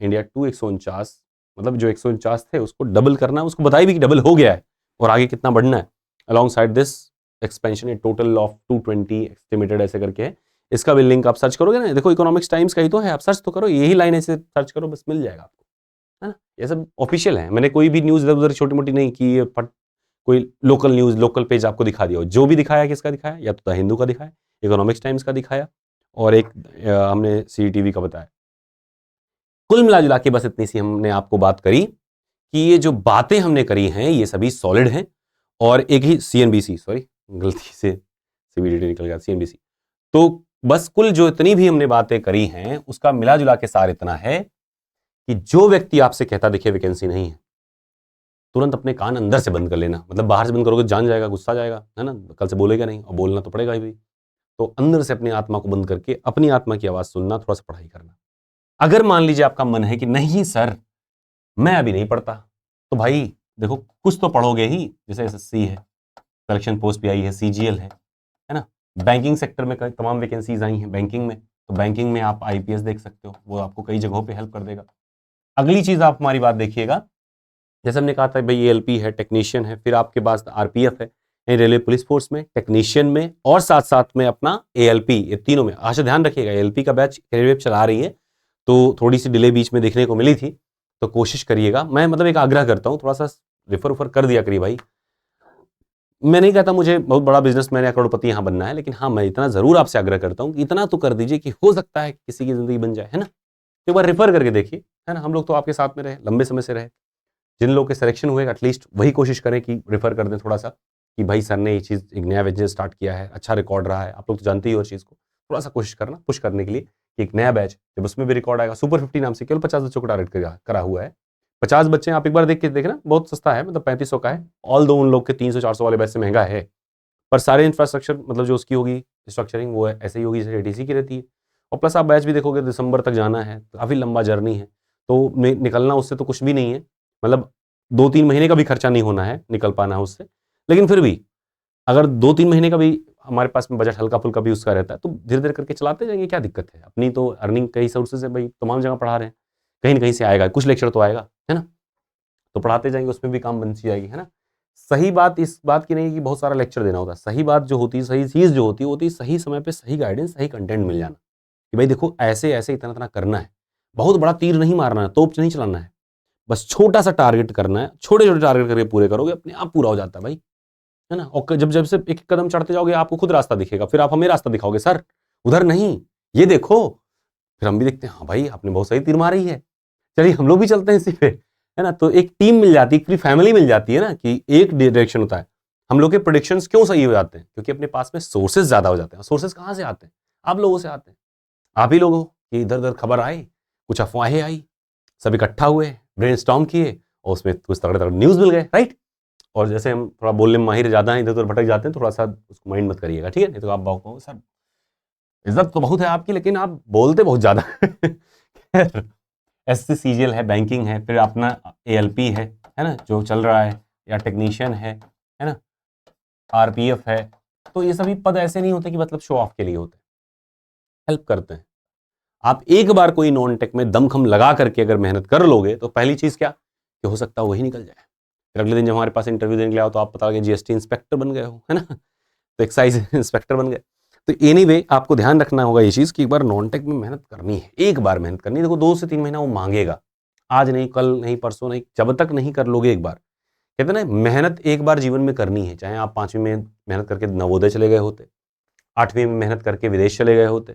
India to 149, मतलब जो 149 थे उसको डबल करना है, उसको बताई भी कि डबल हो गया है और आगे कितना बढ़ना है। Along side this expansion A total of 220 estimated, ऐसे करके है। इसका भी लिंक आप सर्च करोगे ना, देखो इकोनॉमिक्स टाइम्स का ही तो है, आप सर्च तो करो, यही लाइन ऐसे सर्च करो, बस मिल जाएगा आपको, है ना। ये सब ऑफिशियल है, मैंने कोई भी न्यूज इधर उधर छोटी मोटी नहीं की, ये कोई लोकल न्यूज लोकल पेज आपको दिखा दिया, जो भी दिखाया किसका दिखाया, या तो द हिंदू का दिखाया, इकोनॉमिक्स टाइम्स का दिखाया, और एक हमने सीटीवी का बताया। कुल मिला जुला के बस इतनी सी हमने आपको बात करी कि ये जो बातें हमने करी हैं ये सभी सॉलिड हैं, और एक ही सीएनबीसी, सॉरी गलती से सीबीडीटी निकल गया, सीएनबीसी। तो बस कुल जो इतनी भी हमने बातें करी हैं उसका मिला जुला के सार इतना है कि जो व्यक्ति आपसे कहता देखिए वैकेंसी नहीं है, तुरंत अपने कान अंदर से बंद कर लेना, मतलब बाहर से बंद करोगे जान जाएगा, गुस्सा जाएगा, है ना, कल से बोलेगा नहीं, और बोलना तो पड़ेगा ही भी। तो अंदर से अपनी आत्मा को बंद करके अपनी आत्मा की आवाज सुनना, थोड़ा सा पढ़ाई करना। अगर मान लीजिए आपका मन है कि नहीं सर मैं अभी नहीं पढ़ता, तो भाई देखो कुछ तो पढ़ोगे ही, जैसे एसएससी है, कलेक्शन पोस्ट भी आई है, सीजीएल है ना, बैंकिंग सेक्टर में तमाम वैकेंसीज आई हैं बैंकिंग में, तो बैंकिंग में आप आईपीएस देख सकते हो, वो आपको कई जगहों पे हेल्प कर देगा। अगली चीज आप हमारी बात देखिएगा, जैसे हमने कहा था भाई एएलपी है, टेक्नीशियन है, फिर आपके पास आरपीएफ है, रेलवे पुलिस फोर्स में, टेक्नीशियन में, और साथ साथ में अपना एएलपी, ये तीनों में। अच्छा ध्यान रखिएगा, एएलपी का बैच रेलवे चला रही है, तो थोड़ी सी डिले बीच में देखने को मिली थी, तो कोशिश करिएगा, मैं मतलब एक आग्रह करता हूँ, थोड़ा सा रेफर उफर कर दिया करिए भाई। मैं नहीं कहता मुझे बहुत बड़ा बिजनेसमैन या करोड़पति यहाँ बनना है, लेकिन हाँ मैं इतना जरूर आपसे आग्रह करता हूँ कि इतना तो कर दीजिए कि हो सकता है किसी की जिंदगी बन जाए, है ना। एक बार रेफर करके देखिए, है ना, हम लोग तो आपके साथ में रहे, लंबे समय से रहे, जिन लोग के सिलेक्शन हुए एटलीस्ट वही कोशिश करें कि रेफर कर दें थोड़ा सा, कि भाई सर ने ये चीज़ एक नया बिजनेस स्टार्ट किया है, अच्छा रिकॉर्ड रहा है, आप लोग तो जानते ही हो चीज़ को, थोड़ा सा कोशिश करना पुश करने के लिए कि एक नया बैच, जब उसमें भी रिकॉर्ड आएगा, सुपर 50 नाम से केवल 50 बच्चों को टारगेट करा हुआ है, 50 बच्चे आप एक बार देख के देखना, बहुत सस्ता है, मतलब 3500 का है, ऑल दो उन लोग के 300-400 वाले बैच से महंगा है, पर सारे इंफ्रास्ट्रक्चर मतलब जो उसकी होगी स्ट्रक्चरिंग वो ऐसे ही होगी जैसे एटीसी की रहती है। और प्लस आप बैच भी देखोगे दिसंबर तक जाना है, काफ़ी लंबा जर्नी है, तो निकलना उससे तो कुछ भी नहीं है, मतलब 2-3 महीने का भी खर्चा नहीं होना है, निकल पाना है उससे। लेकिन फिर भी अगर 2-3 महीने का भी हमारे पास में बजट हल्का फुल्का भी उसका रहता है, तो धीरे धीरे करके चलाते जाएंगे, क्या दिक्कत है। अपनी तो अर्निंग कई सोर्सेज है भाई, तमाम जगह पढ़ा रहे हैं, कहीं ना कहीं से आएगा, कुछ लेक्चर तो आएगा, है ना, तो पढ़ाते जाएंगे, उसमें भी काम बन जाएगी, है ना। सही बात इस बात की नहीं है कि बहुत सारा लेक्चर देना होता है, सही बात जो होती है, सही चीज़ जो होती है सही समय पे सही गाइडेंस, सही कंटेंट मिल जाना, कि भाई देखो ऐसे ऐसे इतना इतना करना है, बहुत बड़ा तीर नहीं मारना है, तोप नहीं चलाना है, बस छोटा सा टारगेट करना है, छोटे छोटे टारगेट करके पूरे करोगे अपने आप पूरा हो जाता है भाई, है ना। और जब जब से एक एक कदम चढ़ते जाओगे आपको खुद रास्ता दिखेगा, फिर आप हमें रास्ता दिखाओगे, सर उधर नहीं ये देखो, फिर हम भी देखते हैं हाँ भाई आपने बहुत सही तीर मारी है, चलिए हम लोग भी चलते हैं इसी पे, है ना। तो एक टीम मिल जाती है, पूरी फैमिली मिल जाती है ना, कि एक डायरेक्शन होता है। हम लोग के प्रोडिक्शंस क्यों सही हो जाते हैं, क्योंकि अपने पास में सोर्सेज ज्यादा हो जाते हैं। सोर्सेज कहाँ से आते हैं, आप लोगों से आते हैं, आप ही लोगों की इधर उधर खबर आए, कुछ अफवाहें आई, सब इकट्ठा हुए, ब्रेनस्टॉर्म किए और उसमें कुछ तगड़े तगड़े न्यूज मिल गए, राइट। और जैसे हम थोड़ा बोलने में माहिर ज्यादा हैं, इधर उधर भटक जाते हैं, थोड़ा सा उसको माइंड मत करिएगा, ठीक है। नहीं तो आप कहोगे सर इज्जत तो बहुत है आपकी लेकिन आप बोलते बहुत ज्यादा SCCGL है, बैंकिंग है, फिर अपना ALP है ना जो चल रहा है, या टेक्नीशियन है ना, RPF है। तो ये सभी पद ऐसे नहीं होते कि मतलब शो ऑफ के लिए होते हैं, हेल्प करते हैं। आप एक बार कोई नॉन टेक में दमखम लगा करके अगर मेहनत कर लोगे तो पहली चीज क्या कि हो सकता है वही निकल जाए। फिर अगले दिन जब हमारे पास इंटरव्यू देने के लिए आओ तो आप पता लगे GST इंस्पेक्टर बन गए हो, है ना, तो एक्साइज इंस्पेक्टर बन गए। तो एनीवे आपको ध्यान रखना होगा ये चीज कि एक बार नॉन टेक में मेहनत करनी है, एक बार मेहनत करनी है। देखो 2 से 3 महीना वो मांगेगा, आज नहीं कल नहीं परसों नहीं, जब तक नहीं कर लोगे एक बार, कहते ना मेहनत एक बार जीवन में करनी है। चाहे आप 5वीं में मेहनत करके नवोदय चले गए होते, 8वीं में मेहनत करके विदेश चले गए होते,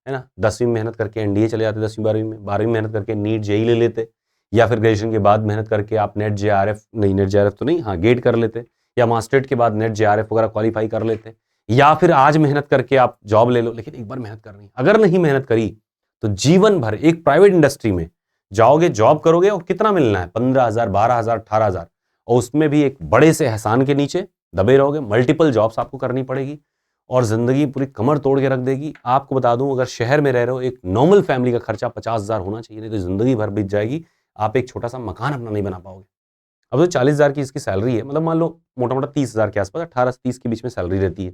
है ना, 10वीं में मेहनत करके NDA चले जाते, 10वीं 12वीं में, 12वीं में मेहनत करके नीट JEE ले लेते, या फिर ग्रेजुएशन के बाद मेहनत करके आप नेट JRF नहीं, नेट JRF तो नहीं, हाँ गेट कर लेते, या मास्टरेट के बाद नेट JRF वगैरह क्वालिफाई कर लेते, या फिर आज मेहनत करके आप जॉब ले लो। लेकिन एक बार मेहनत करनी है, अगर नहीं मेहनत करी तो जीवन भर एक प्राइवेट इंडस्ट्री में जाओगे, जॉब करोगे और कितना मिलना है 15,000 12,000 18,000, और उसमें भी एक बड़े से एहसान के नीचे दबे रहोगे। मल्टीपल जॉब्स आपको करनी पड़ेगी और जिंदगी पूरी कमर तोड़ के रख देगी। आपको बता दूं अगर शहर में रह रहे हो, एक नॉर्मल फैमिली का खर्चा 50,000 होना चाहिए, नहीं तो जिंदगी भर बीत जाएगी, आप एक छोटा सा मकान अपना नहीं बना पाओगे। अब तो 40,000 की इसकी सैलरी है, मतलब मान लो मोटा मोटा 30,000 के आसपास, 18 से 30 के बीच में सैलरी रहती है।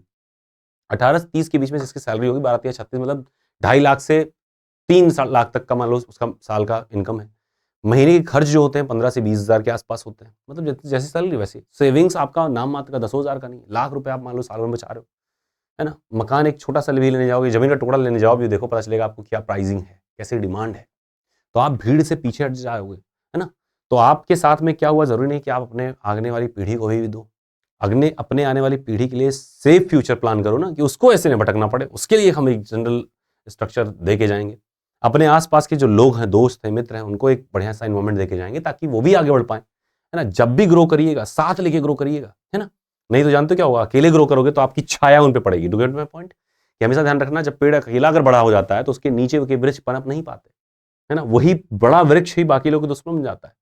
18 से 30 के बीच में जिसकी सैलरी होगी 12 या 36, मतलब 2.5 लाख से 3 लाख तक का मान लो उसका साल का इनकम है। महीने के खर्च जो होते हैं 15 से 20,000 के आसपास होते हैं, मतलब जैसी सैलरी वैसी सेविंग्स। आपका नाम मात्र का 10,000 का नहीं, लाख रुपए आप मान लो साल में बचा रहे हो, है ना। मकान एक छोटा सा भी लेने जाओगे, जमीन का टुकड़ा लेने जाओ, भी देखो पता चलेगा आपको क्या प्राइसिंग है, कैसी डिमांड है, तो आप भीड़ से पीछे हट जाओगे, है ना। तो आपके साथ में क्या हुआ, जरूरी नहीं कि आप अपने आने वाली पीढ़ी को भी दो, अपने आने वाली पीढ़ी के लिए सेफ फ्यूचर प्लान करो ना, कि उसको ऐसे नहीं भटकना पड़े। उसके लिए हम एक जनरल स्ट्रक्चर दे के जाएंगे, अपने आसपास के जो लोग हैं, दोस्त हैं, मित्र हैं, उनको एक बढ़िया सा इन्वायरमेंट देके जाएंगे ताकि वो भी आगे बढ़ पाए, है ना। जब भी ग्रो करिएगा साथ लेके ग्रो करिएगा, है ना। नहीं तो जानते हो क्या होगा, अकेले ग्रो करोगे तो आपकी छाया उन पे पड़ेगी। Do get my point? कि हमेशा ध्यान रखना, जब पेड़ अकेला अगर बड़ा हो जाता है तो उसके नीचे के वृक्ष पनप नहीं पाते, है ना। वही बड़ा वृक्ष ही बाकी लोग के दुश्मन बन जाता है,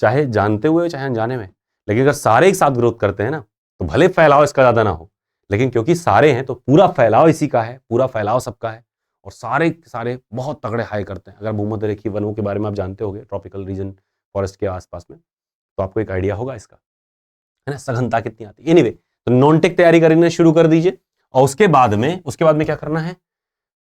चाहे जानते हुए चाहे अनजाने में। लेकिन अगर सारे एक साथ ग्रोथ करते हैं ना, तो भले फैलाव इसका ज्यादा ना हो, लेकिन क्योंकि सारे हैं तो पूरा फैलाव इसी का है, पूरा फैलाव सबका है, और सारे सारे बहुत तगड़े हाई करते हैं। अगर भूमध्य रेखीय वनों के बारे में आप जानते होंगे, ट्रॉपिकल रीजन फॉरेस्ट के आसपास में, तो आपको एक आइडिया होगा इसका, है ना, सघनता कितनी आती है। एनीवे, तो नॉन टेक तैयारी करने शुरू कर दीजिए, और उसके बाद में क्या करना है,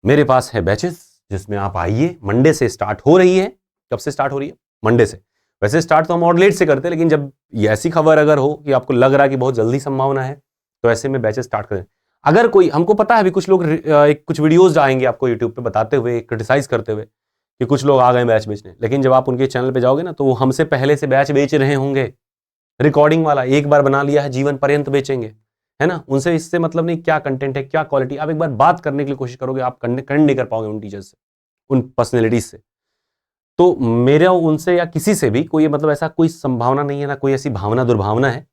मेरे पास है बैचेस जिसमें आप आइए। मंडे से स्टार्ट हो रही है। कब से स्टार्ट हो रही है? मंडे से। वैसे स्टार्ट तो हम और लेट से करते हैं, लेकिन जब ये ऐसी खबर अगर हो कि आपको लग रहा है कि बहुत जल्दी संभावना है, तो ऐसे में बैचेस स्टार्ट करें। अगर कोई, हमको पता है अभी कुछ लोग कुछ वीडियोस आएंगे आपको यूट्यूब पे बताते हुए, क्रिटिसाइज करते हुए कि कुछ लोग आ गए बैच बेचने, लेकिन जब आप उनके चैनल पे जाओगे ना, तो वो हमसे पहले से बैच बेच रहे होंगे, रिकॉर्डिंग वाला, एक बार बना लिया है जीवन पर्यंत बेचेंगे, है ना। उनसे इससे मतलब नहीं क्या कंटेंट है, क्या क्वालिटी। आप एक बार बात करने के लिए कोशिश करोगे, आप कनेक्ट नहीं कर पाओगे उन टीचर्स से, उन पर्सनैलिटीज से। तो मेरा उनसे या किसी से भी कोई मतलब ऐसा कोई संभावना नहीं है, ना कोई ऐसी भावना दुर्भावना है।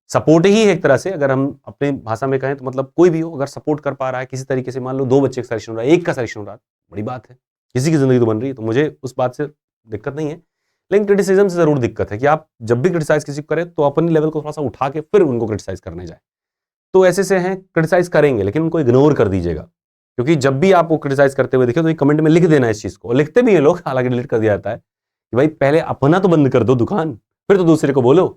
सपोर्ट ही है एक तरह से, अगर हम अपनी भाषा में कहें तो, मतलब कोई भी हो अगर सपोर्ट कर पा रहा है किसी तरीके से, मान लो 2 बच्चे का सिलेक्शन हो रहा है, एक का सिलेक्शन हो रहा है, बड़ी बात है, किसी की जिंदगी तो बन रही है, तो मुझे उस बात से दिक्कत नहीं है। लेकिन क्रिटिसिज्म से जरूर दिक्कत है कि आप जब भी क्रिटिसाइज किसी को करें तो अपने लेवल को थोड़ा सा उठा के फिर उनको क्रिटिसाइज करने जाए। तो ऐसे से हैं, क्रिटिसाइज करेंगे लेकिन उनको इग्नोर कर दीजिएगा, क्योंकि जब भी आपको क्रिटिसाइज करते हुए दिखे तो कमेंट में लिख देना इस चीज को, और लिखते भी हैं लोग, हालांकि डिलीट कर दिया जाता है, कि भाई पहले अपना तो बंद कर दो दुकान, फिर तो दूसरे को बोलो।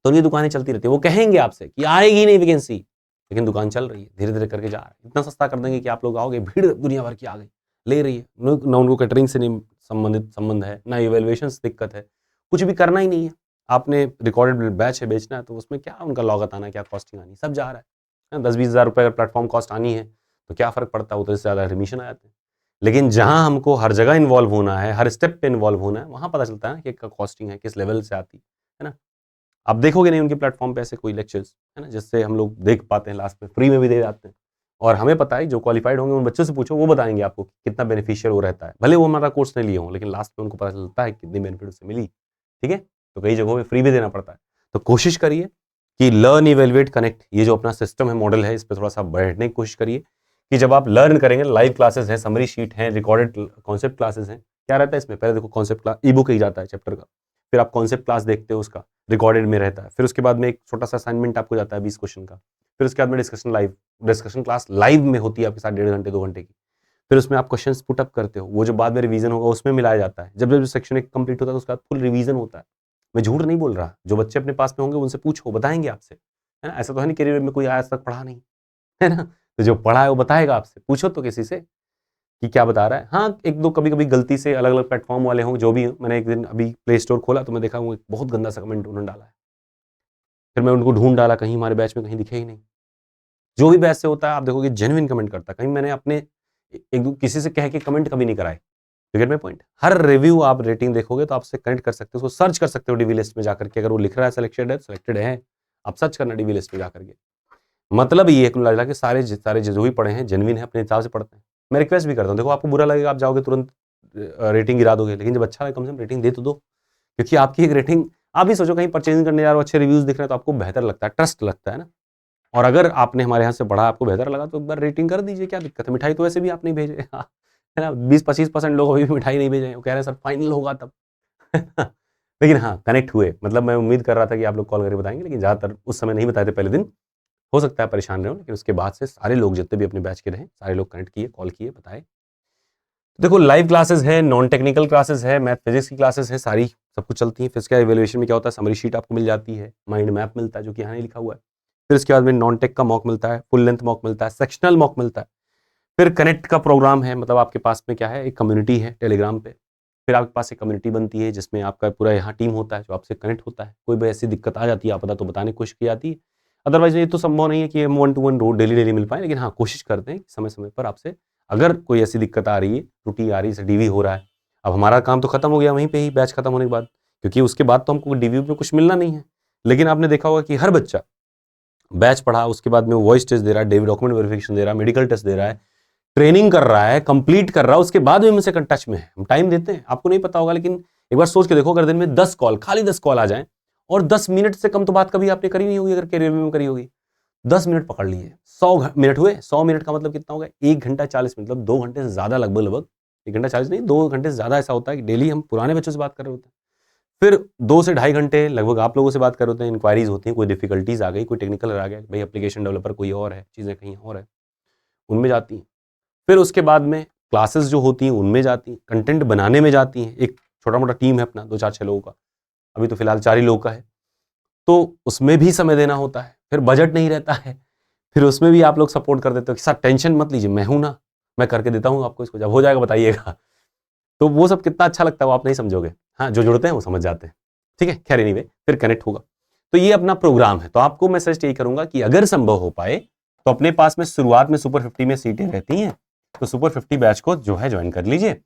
तो ये दुकानें चलती रहती है। वो कहेंगे आपसे कि आएगी नहीं वैकेंसी, लेकिन दुकान चल रही है, धीरे धीरे करके जा रहा है। इतना सस्ता कर देंगे कि आप लोग आओगे, भीड़ दुनिया भर की आ गई, ले रही है, ना उनको कैटरिंग से नहीं संबंध है, ना इवेल्युएशन से दिक्कत है, कुछ भी करना ही नहीं है। आपने रिकॉर्डेड बैच है बेचना है, तो उसमें क्या उनका लागत आना है, क्या कॉस्टिंग आनी, सब जा रहा है। 10-20 हज़ार रुपये अगर प्लेटफॉर्म कॉस्ट आनी है तो क्या फर्क पड़ता है, उतने से ज़्यादा एडमिशन आ जाते हैं। लेकिन जहां हमको हर जगह इन्वॉल्व होना है, हर स्टेप पे इन्वॉल्व होना है, वहां पता चलता है ना कि कॉस्टिंग है किस लेवल से आती है ना। आप देखोगे नहीं उनके प्लेटफॉर्म पे ऐसे कोई लेक्चर्स, है ना, जिससे हम लोग देख पाते हैं, लास्ट में फ्री में भी दे जाते हैं। और हमें पता है जो क्वालिफाइड होंगे उन बच्चों से पूछो, वो बताएंगे आपको कि कितना बेनिफिशियल वो रहता है, भले वो हमारा कोर्स नहीं लिए हों, लेकिन लास्ट में उनको पता चलता है कितनी बेनिफिट उससे मिली। ठीक है, तो कई जगहों पे फ्री भी देना पड़ता है। तो कोशिश करिए कि लर्न, इवेलुएट, कनेक्ट, ये जो अपना सिस्टम है, मॉडल है, इस पर थोड़ा सा बैठने की कोशिश करिए कि जब आप लर्न करेंगे, लाइव क्लासेस है, समरी शीट है, रिकॉर्डेड कॉन्सेप्ट क्लासेस हैं, क्या रहता है इसमें, पहले देखो कॉन्सेप्ट क्लास ई बुक ही जाता है चैप्टर का, फिर आप कॉन्सेप्ट क्लास देखते हो, उसका रिकॉर्डेड में रहता है, फिर उसके बाद में एक छोटा सा असाइनमेंट आपको जाता है 20 क्वेश्चन का, फिर उसके बाद में डिस्कशन क्लास लाइव में होती है आपके साथ 1.5 घंटे 2 घंटे की, फिर उसमें आप क्वेश्चन पुट अप करते हो, वो जो बाद में रिवीजन होगा उसमें मिलाया जाता है, जब जब सेक्शन 1 कंप्लीट होता है तो उसका फुल रिवीजन होता है। मैं झूठ नहीं बोल रहा, जो बच्चे अपने पास में होंगे उनसे पूछो, बताएंगे आपसे, है ना। ऐसा तो है नहीं करियर में कोई आज तक पढ़ा नहीं, है ना, तो जो पढ़ा है वो बताएगा आपसे, पूछो तो किसी से कि क्या बता रहा है। हाँ, एक दो कभी कभी गलती से अलग अलग प्लेटफॉर्म वाले हों, जो भी, मैंने एक दिन अभी प्ले स्टोर खोला तो मैं देखा वो एक बहुत गंदा सा कमेंट उन्होंने डाला है, फिर मैं उनको ढूंढ डाला, कहीं हमारे बैच में कहीं दिखे ही नहीं। जो भी बैच से होता है आप देखोगे जेन्युइन कमेंट करता है, कहीं मैंने अपने एक दो किसी से कह के कमेंट कभी नहीं कराए। You get my point. Her review आप रेटिंग देखोगे तो आपसे कनेक्ट कर सकते हो, उसको सर्च कर सकते हो डीवी लिस्ट में जाकर के, अगर वो लिख रहा है सिलेक्टेड है, आप सर्च करना डीवी लिस्ट में जाकर के। मतलब ये है कुल मिला के सारे जो भी पढ़े हैं जेन्युइन है, अपने हिसाब से पढ़ते हैं। मैं रिक्वेस्ट भी करता हूँ, देखो आपको बुरा लगेगा, आप जाओगे तुरंत रेटिंग गिरा दोगे, लेकिन जब अच्छा है कम से कम रेटिंग दे तो दो, क्योंकि आपकी एक रेटिंग, आप भी सोचो कहीं परचेजिंग करने जा रहे हो, अच्छे रिव्यूज दिख रहे हैं तो आपको बेहतर लगता है, ट्रस्ट लगता है ना। और अगर आपने हमारे यहाँ से पढ़ा, आपको बेहतर लगा, तो एक बार रेटिंग कर दीजिए, क्या दिक्कत है। मिठाई तो वैसे भी आप नहीं भेजे, है ना, 20-25% लोग अभी भी मिठाई नहीं भेजे हैं, वो कह रहे हैं सर फाइनल होगा तब। लेकिन हाँ, कनेक्ट हुए, मतलब मैं उम्मीद कर रहा था कि आप लोग कॉल करके बताएंगे, लेकिन ज़्यादातर उस समय नहीं बताए थे पहले दिन, हो सकता है परेशान रहे हो, लेकिन उसके बाद से सारे लोग जितने भी अपने बैच के रहे, सारे लोग कनेक्ट किए, कॉल किए, बताए। तो देखो लाइव क्लासेस है, नॉन टेक्निकल क्लासेस है, मैथ फिजिक्स की क्लासेस है, सारी सब कुछ चलती हैं। फिर इसका इवैल्यूएशन में क्या होता है, समरी शीट आपको मिल जाती है, माइंड मैप मिलता है जो कि यहाँ नहीं लिखा हुआ है। फिर इसके बाद में नॉन टेक का मॉक मिलता है, फुल लेंथ मॉक मिलता है, सेक्शनल मॉक मिलता है। फिर कनेक्ट का प्रोग्राम है, मतलब आपके पास में क्या है, एक कम्युनिटी है टेलीग्राम पे, फिर आपके पास एक कम्युनिटी बनती है जिसमें आपका पूरा यहाँ टीम होता है जो आपसे कनेक्ट होता है। कोई भी ऐसी दिक्कत आ जाती है, आपदा, तो बताने की कोशिश की जाती है। अदरवाइज ये तो संभव नहीं है कि हम 1 to 1 रोज डेली मिल पाए, लेकिन हाँ कोशिश करते हैं कि समय समय पर आपसे, अगर कोई ऐसी दिक्कत आ रही है, त्रुटि आ रही है, डीवी हो रहा है, अब हमारा काम तो खत्म हो गया वहीं पे ही बैच खत्म होने के बाद, क्योंकि उसके बाद तो हमको डीवी में कुछ मिलना नहीं है। लेकिन आपने देखा होगा कि हर बच्चा बैच पढ़ा, उसके बाद में वॉइस टेस्ट दे रहा है, डेवी डॉक्यूमेंट वेरिफिकेशन दे रहा है, मेडिकल टेस्ट दे रहा है, ट्रेनिंग कर रहा है, कंप्लीट कर रहा है, उसके बाद भी हमसे टच में है। हम टाइम देते हैं, आपको नहीं पता होगा, लेकिन एक बार सोच के देखो, अगर दिन में 10 कॉल, खाली 10 कॉल आ जाए, और 10 मिनट से कम तो बात कभी आपने करी नहीं होगी, अगर कैरियर में करी होगी, 10 मिनट पकड़ लिए, 100 मिनट हुए, 100 मिनट का मतलब कितना होगा, 1 घंटा 40 मिनट, मतलब 2 घंटे से ज्यादा, लगभग 1 घंटा 40 नहीं, 2 घंटे से ज्यादा ऐसा होता है कि डेली हम पुराने बच्चों से बात कर रहे होते हैं। फिर 2 से 2.5 घंटे लगभग आप लोगों से बात कर रहे होते हैं, इंक्वायरीज होती हैं, कोई डिफिकल्टीज आ गई, कोई टेक्निकल आ गया, भाई एप्लीकेशन डेवलपर कोई और है, चीजें कहीं और है, उनमें जाती हैं। फिर उसके बाद में क्लासेस जो होती हैं उनमें जाती हैं, कंटेंट बनाने में जाती हैं। एक छोटा मोटा टीम है अपना 2-4-6 लोगों का, अभी तो फिलहाल 4 ही लोग का है, तो उसमें भी समय देना होता है। फिर बजट नहीं रहता है, फिर उसमें भी आप लोग सपोर्ट कर देते हो कि सर टेंशन मत लीजिए, मैं हूं ना, मैं करके देता हूं आपको, इसको जब हो जाएगा बताइएगा। तो वो सब कितना अच्छा लगता है, वो आप नहीं समझोगे। हाँ, जो जुड़ते हैं वो समझ जाते हैं। ठीक है, खैर एनीवे, फिर कनेक्ट होगा। तो ये अपना प्रोग्राम है। तो आपको मैं सजेस्ट यही करूंगा कि अगर संभव हो पाए तो अपने पास में शुरुआत में सुपर 50 में सीटें रहती हैं, तो सुपर 50 बैच को जो है ज्वाइन कर लीजिए,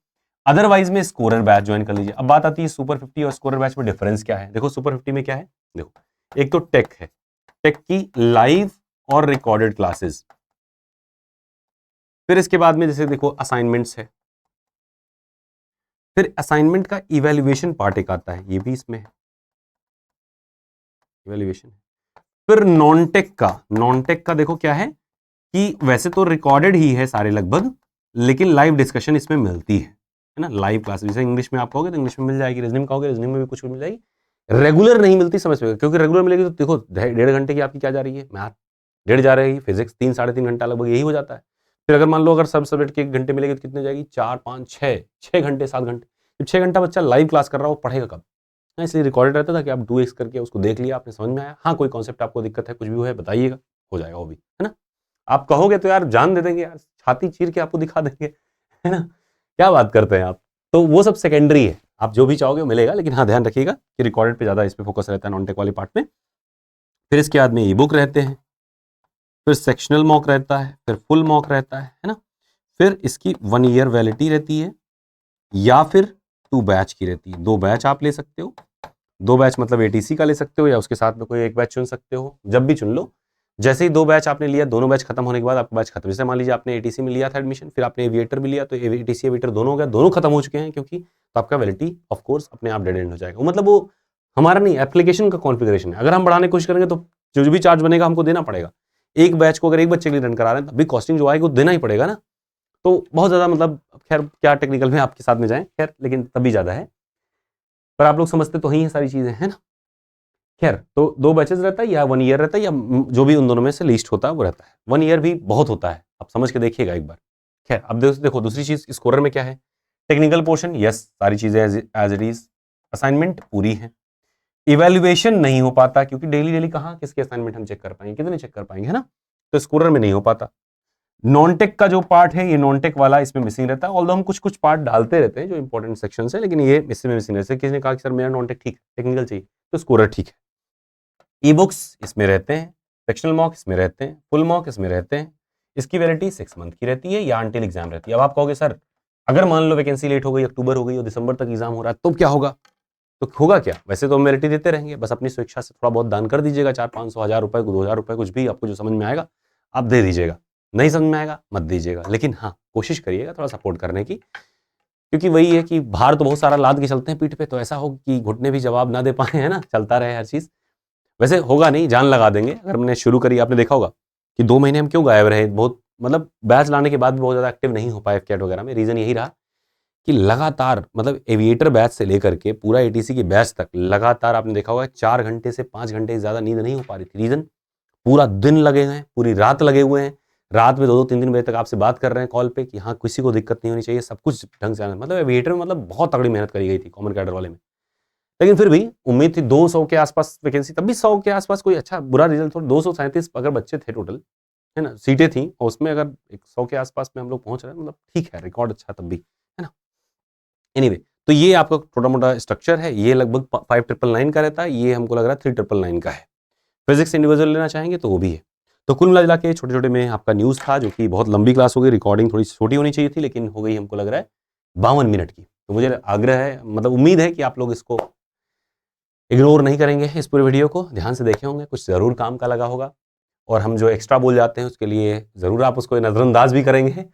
अदरवाइज में स्कोरर बैच ज्वाइन कर लीजिए। अब बात आती है सुपर 50 और स्कोरर बैच में डिफरेंस क्या है। देखो सुपर 50 में क्या है, देखो एक तो टेक है, टेक की लाइव और रिकॉर्डेड क्लासेस, फिर इसके बाद में जैसे देखो असाइनमेंट्स है, फिर असाइनमेंट का इवैल्यूएशन पार्ट एक आता है, ये भी इसमें है इवैल्यूएशन। फिर नॉन टेक का देखो क्या है कि वैसे तो रिकॉर्डेड ही है सारे लगभग, लेकिन लाइव डिस्कशन इसमें मिलती है ना, लाइव क्लास। जैसे इंग्लिश में आप कहोगे तो इंग्लिश में मिल जाएगी, रीजनिंग कहोगे रीजनिंग में भी कुछ मिल जाएगी। रेगुलर नहीं मिलती, समझ में, क्योंकि रेगुलर मिलेगी तो देखो 1.5 घंटे की आपकी क्या जा रही है, मैथ 1.5 जा रही है, फिजिक्स 3-3.5 घंटा लगभग यही हो जाता है। फिर अगर मान लो अगर सब सब्जेक्ट के 1 घंटे मिलेगी तो कितने जाएगी, 4-5-6 घंटे 7 घंटे। जब 6 घंटा बच्चा लाइव क्लास कर रहा हो, पढ़ेगा कब। इसलिए रिकॉर्डेड रहता था कि आप 2x करके उसको देख लिया, आपने समझ में आया, हाँ कोई कॉन्सेप्ट आपको दिक्कत है, कुछ भी है बताइएगा, हो जाएगा वो भी, है ना। आप कहोगे तो यार जान दे देंगे यार, छाती चीर के आपको दिखा देंगे, है ना, क्या बात करते हैं आप। तो वो सब सेकेंडरी है, आप जो भी चाहोगे वो मिलेगा, लेकिन हाँ ध्यान रखिएगा कि रिकॉर्डेड पे ज्यादा इस पे फोकस रहता है नॉन टेक वाले पार्ट में। फिर इसके बाद में ई बुक रहते हैं, फिर सेक्शनल मॉक रहता है, फिर फुल मॉक रहता है ना। फिर इसकी 1 ईयर वैलिडिटी रहती है, या फिर 2 बैच की रहती है। 2 बैच आप ले सकते हो, 2 बैच मतलब एटीसी का ले सकते हो, या उसके साथ में कोई एक बैच चुन सकते हो, जब भी चुन लो। जैसे ही 2 बैच आपने लिया, दोनों बैच खत्म होने के बाद आपका बैच खत्म। जैसे मान लीजिए आपने एटीसी में लिया था एडमिशन, फिर आपने एविएटर भी लिया, तो एटीसी एविएटर दोनों हो गया, दोनों खत्म हो चुके हैं क्योंकि, तो आपका वैलिडिटी ऑफ कोर्स अपने आप डेड एंड हो जाएगा। मतलब वो हमारा नहीं, एप्लीकेशन का कॉन्फ़िगरेशन है। अगर हम बढ़ाने की कोशिश करेंगे तो जो भी चार्ज बनेगा हमको देना पड़ेगा। एक बैच को अगर एक बच्चे के लिए रन करा रहे हैं, तब भी कॉस्टिंग जो आएगी वो देना ही पड़ेगा ना। तो बहुत ज़्यादा, मतलब खैर क्या टेक्निकल में आपके साथ में जाएँ, खैर लेकिन तब भी ज़्यादा है, पर आप लोग समझते तो ही हैं सारी चीज़ें, है ना। खैर, तो 2 बैचेस रहता है, या 1 ईयर रहता है, या जो भी उन दोनों में से लीस्ट होता है वो रहता है। 1 ईयर भी बहुत होता है, आप समझ के देखिएगा एक बार। खैर, अब देखो दूसरी चीज़ स्कोरर में क्या है। टेक्निकल पोर्शन, यस, सारी चीज़ें एज इट इज। असाइनमेंट पूरी है। इवैल्यूएशन नहीं हो पाता, क्योंकि डेली कहाँ किसके असाइनमेंट हम चेक कर पाएंगे, कितने चेक कर पाएंगे, है ना। तो स्कोरर में नहीं हो पाता। नॉन टेक का जो पार्ट है, ये नॉन टेक वाला इसमें मिसिंग रहता है। ऑल्दो हम कुछ पार्ट डालते रहते हैं जो इंपॉर्टेंट सेक्शन है, लेकिन ये इसमें मिसिंग रहता है। किसी ने कहा कि सर मेरा नॉन टेक ठीक है, टेक्निकल चाहिए, तो स्कोरर ठीक है। ई बुक्स इसमें रहते हैं, सेक्शनल मॉक इसमें रहते हैं, फुल मॉक इसमें रहते हैं। इसकी वैलिडिटी 6 मंथ की रहती है, या अंटिल एग्जाम रहती है। अब आप कहोगे सर अगर मान लो वैकेंसी लेट हो गई, अक्टूबर हो गई और दिसंबर तक एग्जाम हो रहा है, तो क्या होगा। तो होगा क्या, वैसे तो हम वैलिडिटी देते रहेंगे, बस अपनी स्वेच्छा से थोड़ा बहुत दान कर दीजिएगा, 400-500 1000 रुपए, 2000 रुपए, कुछ भी आपको जो समझ में आएगा आप दे दीजिएगा। नहीं समझ में आएगा मत दीजिएगा, लेकिन हाँ कोशिश करिएगा थोड़ा सपोर्ट करने की, क्योंकि वही है कि भार तो बहुत सारा लाद के चलते हैं पीठ पे, तो ऐसा हो कि घुटने भी जवाब ना दे पाए, है ना, चलता रहे हर चीज़। वैसे होगा नहीं, जान लगा देंगे। अगर हमने शुरू करी, आपने देखा होगा कि 2 महीने हम क्यों गायब रहे, बहुत मतलब बैच लाने के बाद भी बहुत ज़्यादा एक्टिव नहीं हो पाए कैट वगैरह में। रीज़न यही रहा कि लगातार, मतलब एविएटर बैच से लेकर के पूरा एटीसी के बैच तक लगातार आपने देखा होगा 4 घंटे से 5 घंटे से ज़्यादा नींद नहीं हो पा रही थी। रीज़न, पूरा दिन लगे हुए हैं, पूरी रात लगे हुए हैं, रात में 2-2 3-3 बजे तक आपसे बात कर रहे हैं कॉल पे कि हाँ किसी को दिक्कत नहीं होनी चाहिए, सब कुछ ढंग से आना। मतलब एविएटर में मतलब बहुत तगड़ी मेहनत करी गई थी कॉमन कैडर वाले में। लेकिन फिर भी उम्मीद थी 200 के आसपास वैकेंसी, तब भी 100 के आसपास कोई अच्छा बुरा रिजल्ट हो। 237 अगर बच्चे थे टोटल, है ना, सीटें थी, और उसमें अगर 100 के आसपास में हम लोग पहुंच रहे हैं, मतलब ठीक है, रिकॉर्ड अच्छा तब भी, है ना। एनीवे, तो ये आपका छोटा मोटा स्ट्रक्चर है। ये लगभग 5999 का रहता है, ये हमको लग रहा है 3999 का है। फिजिक्स इंडिविजुअल लेना चाहेंगे तो वो भी है। तो कुल मिला के छोटे छोटे में आपका न्यूज़ था, जो कि बहुत लंबी क्लास हो गई, रिकॉर्डिंग थोड़ी छोटी होनी चाहिए थी, लेकिन हो गई हमको लग रहा है 52 मिनट की। तो मुझे आग्रह है, मतलब उम्मीद है कि आप लोग इसको इग्नोर नहीं करेंगे, इस पूरे वीडियो को ध्यान से देखे होंगे, कुछ ज़रूर काम का लगा होगा। और हम जो एक्स्ट्रा बोल जाते हैं उसके लिए ज़रूर आप उसको नज़रअंदाज भी करेंगे,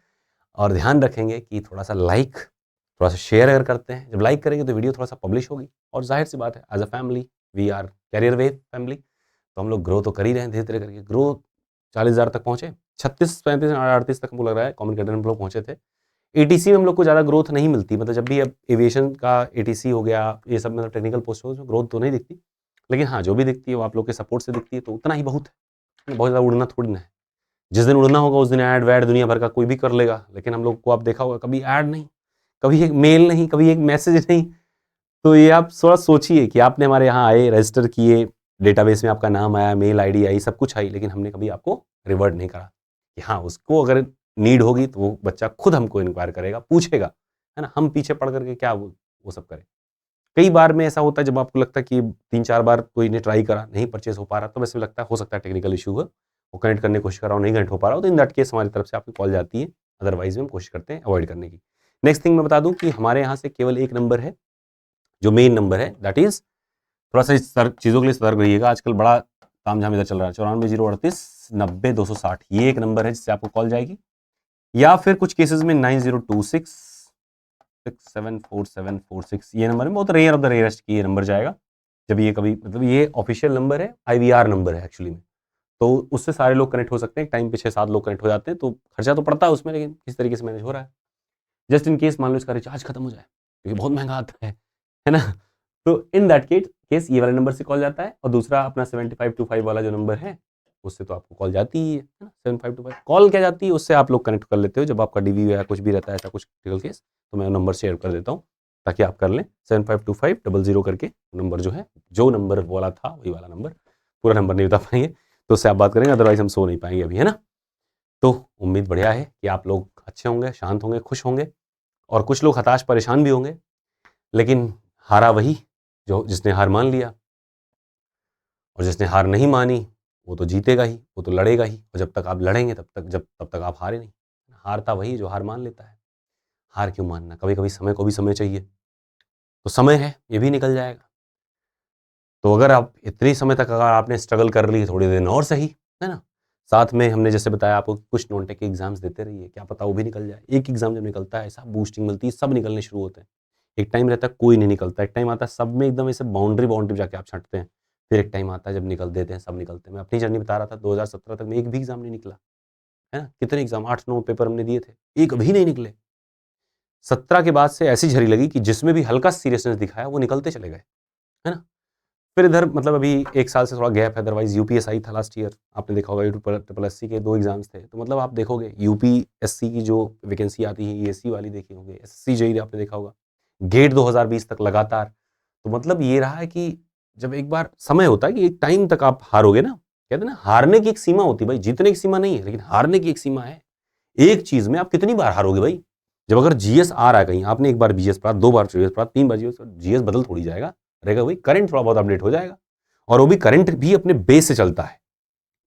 और ध्यान रखेंगे कि थोड़ा सा लाइक, थोड़ा सा शेयर अगर करते हैं, जब लाइक करेंगे तो वीडियो थोड़ा सा पब्लिश होगी। और जाहिर सी बात है, as a family we are career wave family, तो हम लोग ग्रो तो कर ही रहे हैं धीरे धीरे करके। ग्रो 40,000 तक पहुँचे, 36, 35, 38 तक हमको लग रहा है कॉमन कैडर में हम लोग पहुँचे थे। एटीसी में हम लोग को ज़्यादा ग्रोथ नहीं मिलती, मतलब जब भी अब एविएशन का एटीसी हो गया, ये सब मतलब टेक्निकल पोस्ट हो, उसमें ग्रोथ तो नहीं दिखती, लेकिन हाँ जो भी दिखती है वो आप लोग के सपोर्ट से दिखती है, तो उतना ही बहुत है। बहुत ज़्यादा उड़ना थोड़ी ना है। जिस दिन उड़ना होगा उस दिन ऐड वैड दुनिया भर का कोई भी कर लेगा, लेकिन हम लोग को आप देखा होगा कभी ऐड नहीं, कभी एक मेल नहीं, कभी एक मैसेज नहीं। तो ये आप थोड़ा सोचिए कि आपने हमारे यहाँ आए, रजिस्टर किए, डेटाबेस में आपका नाम आया, मेल आईडी आई, सब कुछ आई, लेकिन हमने कभी आपको रिवर्ट नहीं करा कि हाँ उसको अगर नीड होगी तो वो बच्चा खुद हमको इंक्वायर करेगा, पूछेगा, है ना। हम पीछे पड़ करके क्या वो सब करें। कई बार में ऐसा होता है जब आपको लगता है कि 3-4 बार कोई ने ट्राई करा, नहीं परचेस हो पा रहा, तो वैसे लगता है हो सकता है टेक्निकल इशू हो, वो कनेक्ट करने की कोशिश कर रहा हूँ, नहीं कनेक्ट हो पा रहा हो, तो इन दैट केस हमारी तरफ से आपकी कॉल जाती है। अदरवाइज हम कोशिश करते हैं अवॉइड करने की। नेक्स्ट थिंग मैं बता दूं कि हमारे यहाँ से केवल एक नंबर है जो मेन नंबर है, दैट इज, थोड़ा सा इस चीज़ों के लिए सतर्क रहिएगा, आजकल बड़ा तामझाम इधर चल रहा है। 94-038-90-260, ये एक नंबर है जिससे आपको कॉल जाएगी, या फिर कुछ केसेस में 9026674746, ये नंबर है। बहुत रेयर ऑफ द रेयरेस्ट की ये नंबर जाएगा, जब ये कभी, मतलब ये ऑफिशियल नंबर है, IVR नंबर है एक्चुअली में, तो उससे सारे लोग कनेक्ट हो सकते हैं। टाइम पे 6-7 लोग कनेक्ट हो जाते हैं, तो खर्चा तो पड़ता है उसमें, लेकिन किस तरीके से मैनेज हो रहा है। जस्ट इन केस मान लो इसका रिचार्ज खत्म हो जाए, क्योंकि बहुत महंगा आता है ना। तो इन दैट केस ये वाले नंबर से कॉल जाता है, और दूसरा अपना 7525 वाला जो नंबर है उससे तो आपको कॉल जाती ही है ना। 7525 कॉल क्या जाती है, उससे आप लोग कनेक्ट कर लेते हो जब आपका DV या कुछ भी रहता है ऐसा कुछ क्रिटिकल केस, तो मैं नंबर शेयर कर देता हूँ ताकि आप कर लें। 752500 करके नंबर जो है, जो नंबर वाला था वही वाला नंबर, पूरा नंबर नहीं बता पाएंगे तो उससे आप बात करेंगे, अदरवाइज हम सो नहीं पाएंगे अभी, है ना। तो उम्मीद बढ़िया है कि आप लोग अच्छे होंगे, शांत होंगे, खुश होंगे, और कुछ लोग हताश परेशान भी होंगे, लेकिन हारा वही जो जिसने हार मान लिया, और जिसने हार नहीं मानी वो तो जीतेगा ही, वो तो लड़ेगा ही, और जब तक आप लड़ेंगे तब तक आप हारे नहीं। हारता वही जो हार मान लेता है। हार क्यों मानना, कभी कभी समय को भी समय चाहिए, तो समय है, ये भी निकल जाएगा। तो अगर आप इतनी समय तक अगर आपने स्ट्रगल कर ली, थोड़ी दिन और सही, है ना। साथ में हमने जैसे बताया आपको, कुछ नॉन टेक के एग्जाम्स देते रहिए, क्या पता वो भी निकल जाए। एक एग्जाम जब निकलता है, सब बूस्टिंग मिलती है, सब निकलने शुरू होते हैं। एक टाइम रहता है कोई नहीं निकलता, एक टाइम आता है सब में एकदम ऐसे बाउंड्री बाउंड्री जाके आप छंटते हैं। फिर एक टाइम आता है जब निकल देते हैं, सब निकलते हैं। मैं अपनी जर्नी बता रहा था, 2017 तक में एक भी एग्जाम नहीं निकला, है ना। कितने एग्जाम, 8-9 पेपर हमने दिए थे, एक भी नहीं निकले। 17 के बाद से ऐसी झड़ी लगी कि जिसमें भी हल्का सीरियसनेस दिखाया वो निकलते चले गए, है ना। फिर इधर मतलब अभी 1 साल से थोड़ा गैप है, अदरवाइज यूपीएससी था लास्ट ईयर, आपने देखा होगा, ट्रिपल एससी के 2 एग्जाम्स थे। तो मतलब आप देखोगे यूपीएससी की जो वैकेंसी आती है, ईएससी वाली देखी होगी, एसएससी जेईई आपने देखा होगा, गेट 2020 तक लगातार। तो मतलब ये रहा है कि जब एक बार समय होता है कि एक टाइम तक आप हारोगे ना, कहते हैं ना हारने की एक सीमा होती है भाई, जीतने की सीमा नहीं है, लेकिन हारने की एक सीमा है। एक चीज में आप कितनी बार हारोगे भाई। जब अगर जीएस आ रहा है कहीं, आपने एक बार जीएस पढ़ा, 2 बार जीएस पढ़ा, 3 बार जीएस बदल थोड़ी जाएगा, रहेगा भाई, करंट थोड़ा बहुत अपडेट हो जाएगा। और वो भी करंट भी अपने बेस से चलता है।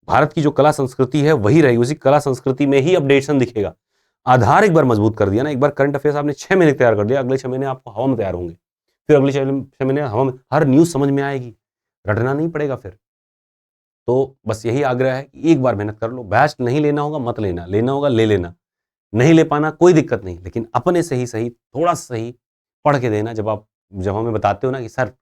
भारत की जो कला संस्कृति है वही रहेगी, उसी कला संस्कृति में ही अपडेशन दिखेगा। आधार एक बार मजबूत कर दिया ना, एक बार करंट अफेयर्स आपने 6 महीने तैयार कर दिया, अगले 6 महीने आपको हवा में तैयार होंगे। फिर अगले 6 महीने हवा में हर न्यूज समझ में आएगी, रटना नहीं पड़ेगा फिर। तो बस यही आग्रह है कि एक बार मेहनत कर लो, बैच नहीं लेना होगा मत लेना, लेना होगा ले लेना, नहीं ले पाना कोई दिक्कत नहीं, लेकिन अपने से ही सही, थोड़ा सा सही पढ़ के देना। जब हमें बताते हो ना कि सर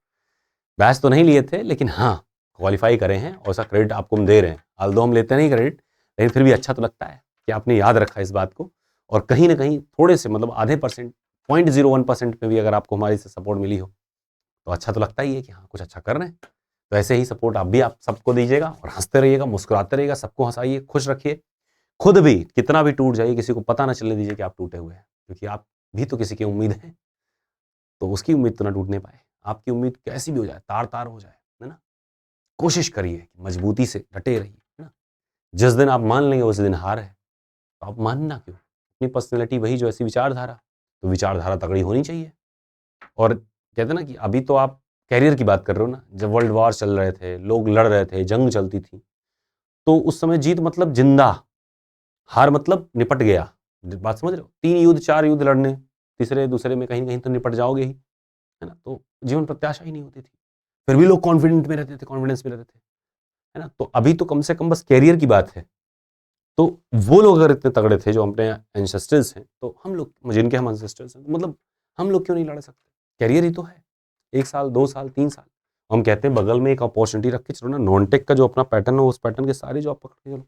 बैच तो नहीं लिए थे, लेकिन हाँ क्वालिफाई करे हैं और उसका क्रेडिट आपको हम दे रहे हैं, although हम लेते नहीं क्रेडिट, लेकिन फिर भी अच्छा तो लगता है कि आपने याद रखा इस बात को। और कहीं ना कहीं थोड़े से मतलब आधे %, 0.01% में भी अगर आपको हमारी से सपोर्ट मिली हो तो अच्छा तो लगता ही है कि हाँ कुछ अच्छा कर रहे हैं। तो ऐसे ही सपोर्ट आप सबको दीजिएगा और हंसते रहिएगा, मुस्कुराते रहिएगा, सबको हंसाइए, खुश रखिए। खुद भी कितना भी टूट जाइए, किसी को पता ना चलने दीजिए कि आप टूटे हुए हैं, क्योंकि आप भी तो किसी की उम्मीद है, तो उसकी उम्मीद तो ना टूटने पाए। आपकी उम्मीद कैसी भी हो जाए, तार तार हो जाए, है ना, कोशिश करिए कि मजबूती से डटे रहिए, है ना। जिस दिन आप मान लेंगे उस दिन हार है, तो आप मानना क्यों। अपनी पर्सनैलिटी वही जो ऐसी विचारधारा, तो विचारधारा तगड़ी होनी चाहिए। और कहते हैं ना कि अभी तो आप कैरियर की बात कर रहे हो ना, जब वर्ल्ड वॉर चल रहे थे, लोग लड़ रहे थे, जंग चलती थी, तो उस समय जीत मतलब जिंदा, हार मतलब निपट गया। बात समझ रहे हो, 3 युद्ध 4 युद्ध लड़ने, तीसरे दूसरे में कहीं कहीं तो निपट जाओगे ही, है ना। तो जीवन प्रत्याशा ही नहीं होती थी, फिर भी लोग कॉन्फिडेंट में रहते थे, कॉन्फिडेंस में रहते थे, है ना। तो अभी तो कम से कम बस कैरियर की बात है। तो वो लोग अगर इतने तगड़े थे जो अपने एंसेस्टर्स हैं, तो हम लोग जिनके हम एंसेस्टर्स हैं, तो मतलब हम लोग क्यों नहीं लड़ सकते। कैरियर ही तो है, 1 साल 2 साल 3 साल। हम कहते हैं बगल में एक अपॉर्चुनिटी रख के चलो ना, नॉन टेक का जो अपना पैटर्न है उस पैटर्न के सारे जो आप पकड़ के चलो,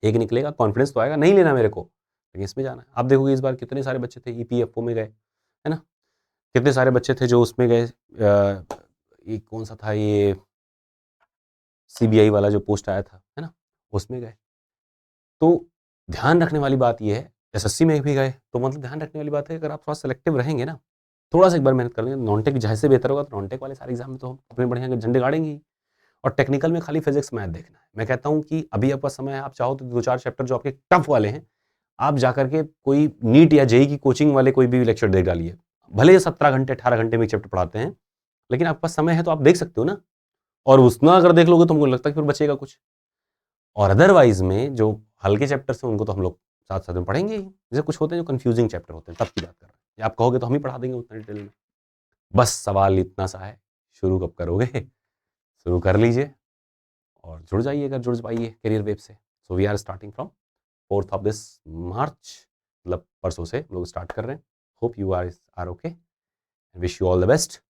एक निकलेगा, कॉन्फिडेंस तो आएगा, नहीं लेना मेरे को, लेकिन इसमें जाना है। आप देखोगे इस बार कितने सारे बच्चे थे ईपीएफओ में गए, है ना। कितने सारे बच्चे थे जो उसमें गए, ये कौन सा था, ये सीबीआई वाला जो पोस्ट आया था, है ना, उसमें गए। तो ध्यान रखने वाली बात ये है, एसएससी में भी गए, तो मतलब ध्यान रखने वाली बात है, अगर आप थोड़ा सेलेक्टिव रहेंगे ना, थोड़ा सा एक बार मेहनत कर लेंगे, नॉन टेक जैसे बेहतर होगा, तो नॉन टेक वाले सारे एग्जाम में तो हम अपने बढ़िया झंडे गाड़ेंगे ही। और टेक्निकल में खाली फिजिक्स मैथ देखना है। मैं कहता हूँ कि अभी आपका समय है, आप चाहो तो 2-4 चैप्टर जो आपके टफ वाले हैं, आप जाकर के कोई नीट या जेई की कोचिंग वाले कोई भी लेक्चर देख डालिए। भले ही 17 घंटे 18 घंटे में एक चैप्टर पढ़ाते हैं, लेकिन आपके पास समय है तो आप देख सकते हो ना। और उतना अगर देख लोगे तो हमको लगता है कि फिर बचेगा कुछ। और अदरवाइज में जो हल्के चैप्टर्स हैं उनको तो हम लोग साथ साथ में पढ़ेंगे ही। जैसे कुछ होते हैं जो कंफ्यूजिंग चैप्टर होते हैं, तब की बात कर रहे हैं, या आप कहोगे तो हम ही पढ़ा देंगे उतना डिटेल में। बस सवाल इतना सा है, शुरू कब करोगे। शुरू कर लीजिए और जुड़ जाइए अगर जुड़ पाइए करियर वेब से। So we are starting from 4th of this March, मतलब परसों से लोग स्टार्ट कर रहे हैं। Hope you are okay, wish you all the best.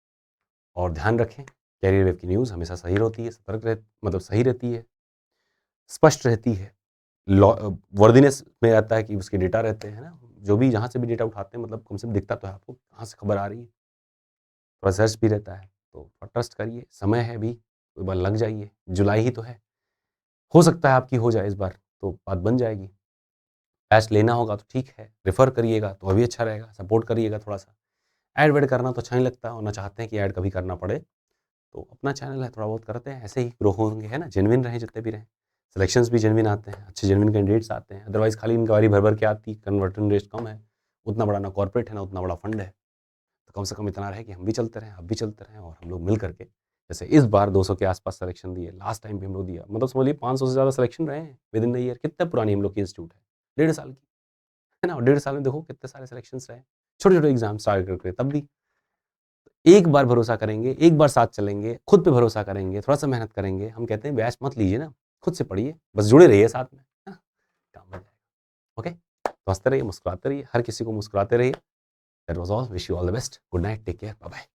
और ध्यान रखें, कैरियर वेब की न्यूज़ हमेशा सही होती है, मतलब सही रहती है, स्पष्ट रहती है, वर्दीनेस में रहता है कि उसके डेटा रहते हैं ना, जो भी जहाँ से भी डेटा उठाते हैं, मतलब कम से कम दिखता तो है आपको कहाँ से खबर आ रही है, थोड़ा सर्च भी रहता है। तो ट्रस्ट करिए, समय है अभी, एक बार लग जाइए, जुलाई ही तो है, हो सकता है आपकी हो जाए इस बार, तो बात बन जाएगी। बैच लेना होगा तो ठीक है, रेफर करिएगा तो अभी अच्छा रहेगा, सपोर्ट करिएगा थोड़ा सा। ऐड वेड करना तो अच्छा नहीं लगता, और ना चाहते हैं कि ऐड कभी करना पड़े, तो अपना चैनल है, थोड़ा बहुत करते हैं, ऐसे ही ग्रो होंगे, है ना। जेन्युइन रहें जितने भी रहें, सिलेक्शंस भी जेन्युइन आते हैं, अच्छे जेन्युइन कैंडिडेट्स आते हैं। अदरवाइज खाली इंक्वायरी भर भर के आती, कन्वर्जन रेट कम है, उतना बड़ा ना कॉर्पोरेट है ना उतना बड़ा फंड है। तो कम से कम इतना रहे कि हम भी चलते रहें, आप भी चलते रहें, और हम लोग मिल करके, जैसे इस बार 200 के आसपास सिलेक्शन दिए, लास्ट टाइम भी हम लोग दिया, मतलब समझिए 500 से ज़्यादा सिलेक्शन रहे हैं विद इन द ईयर। कितने पुरानी हम लोग की इंस्टीट्यूट है, 1.5 साल की। है ना। 1.5 साल में देखो कितने सारे सिलेक्शंस रहे, छोटे छोटे एग्जाम स्टार्ट करके, तब भी एक बार भरोसा करेंगे, एक बार साथ चलेंगे, खुद पे भरोसा करेंगे, थोड़ा सा मेहनत करेंगे। हम कहते हैं बैच मत लीजिए ना, खुद से पढ़िए, बस जुड़े रहिए साथ में, हाँ, काम हो जाएगा। ओके, तो हंसते रहिए, मुस्कुराते रहिए, हर किसी को मुस्कुराते रहिए। That was all, wish you all the best, good night, take care, bye bye.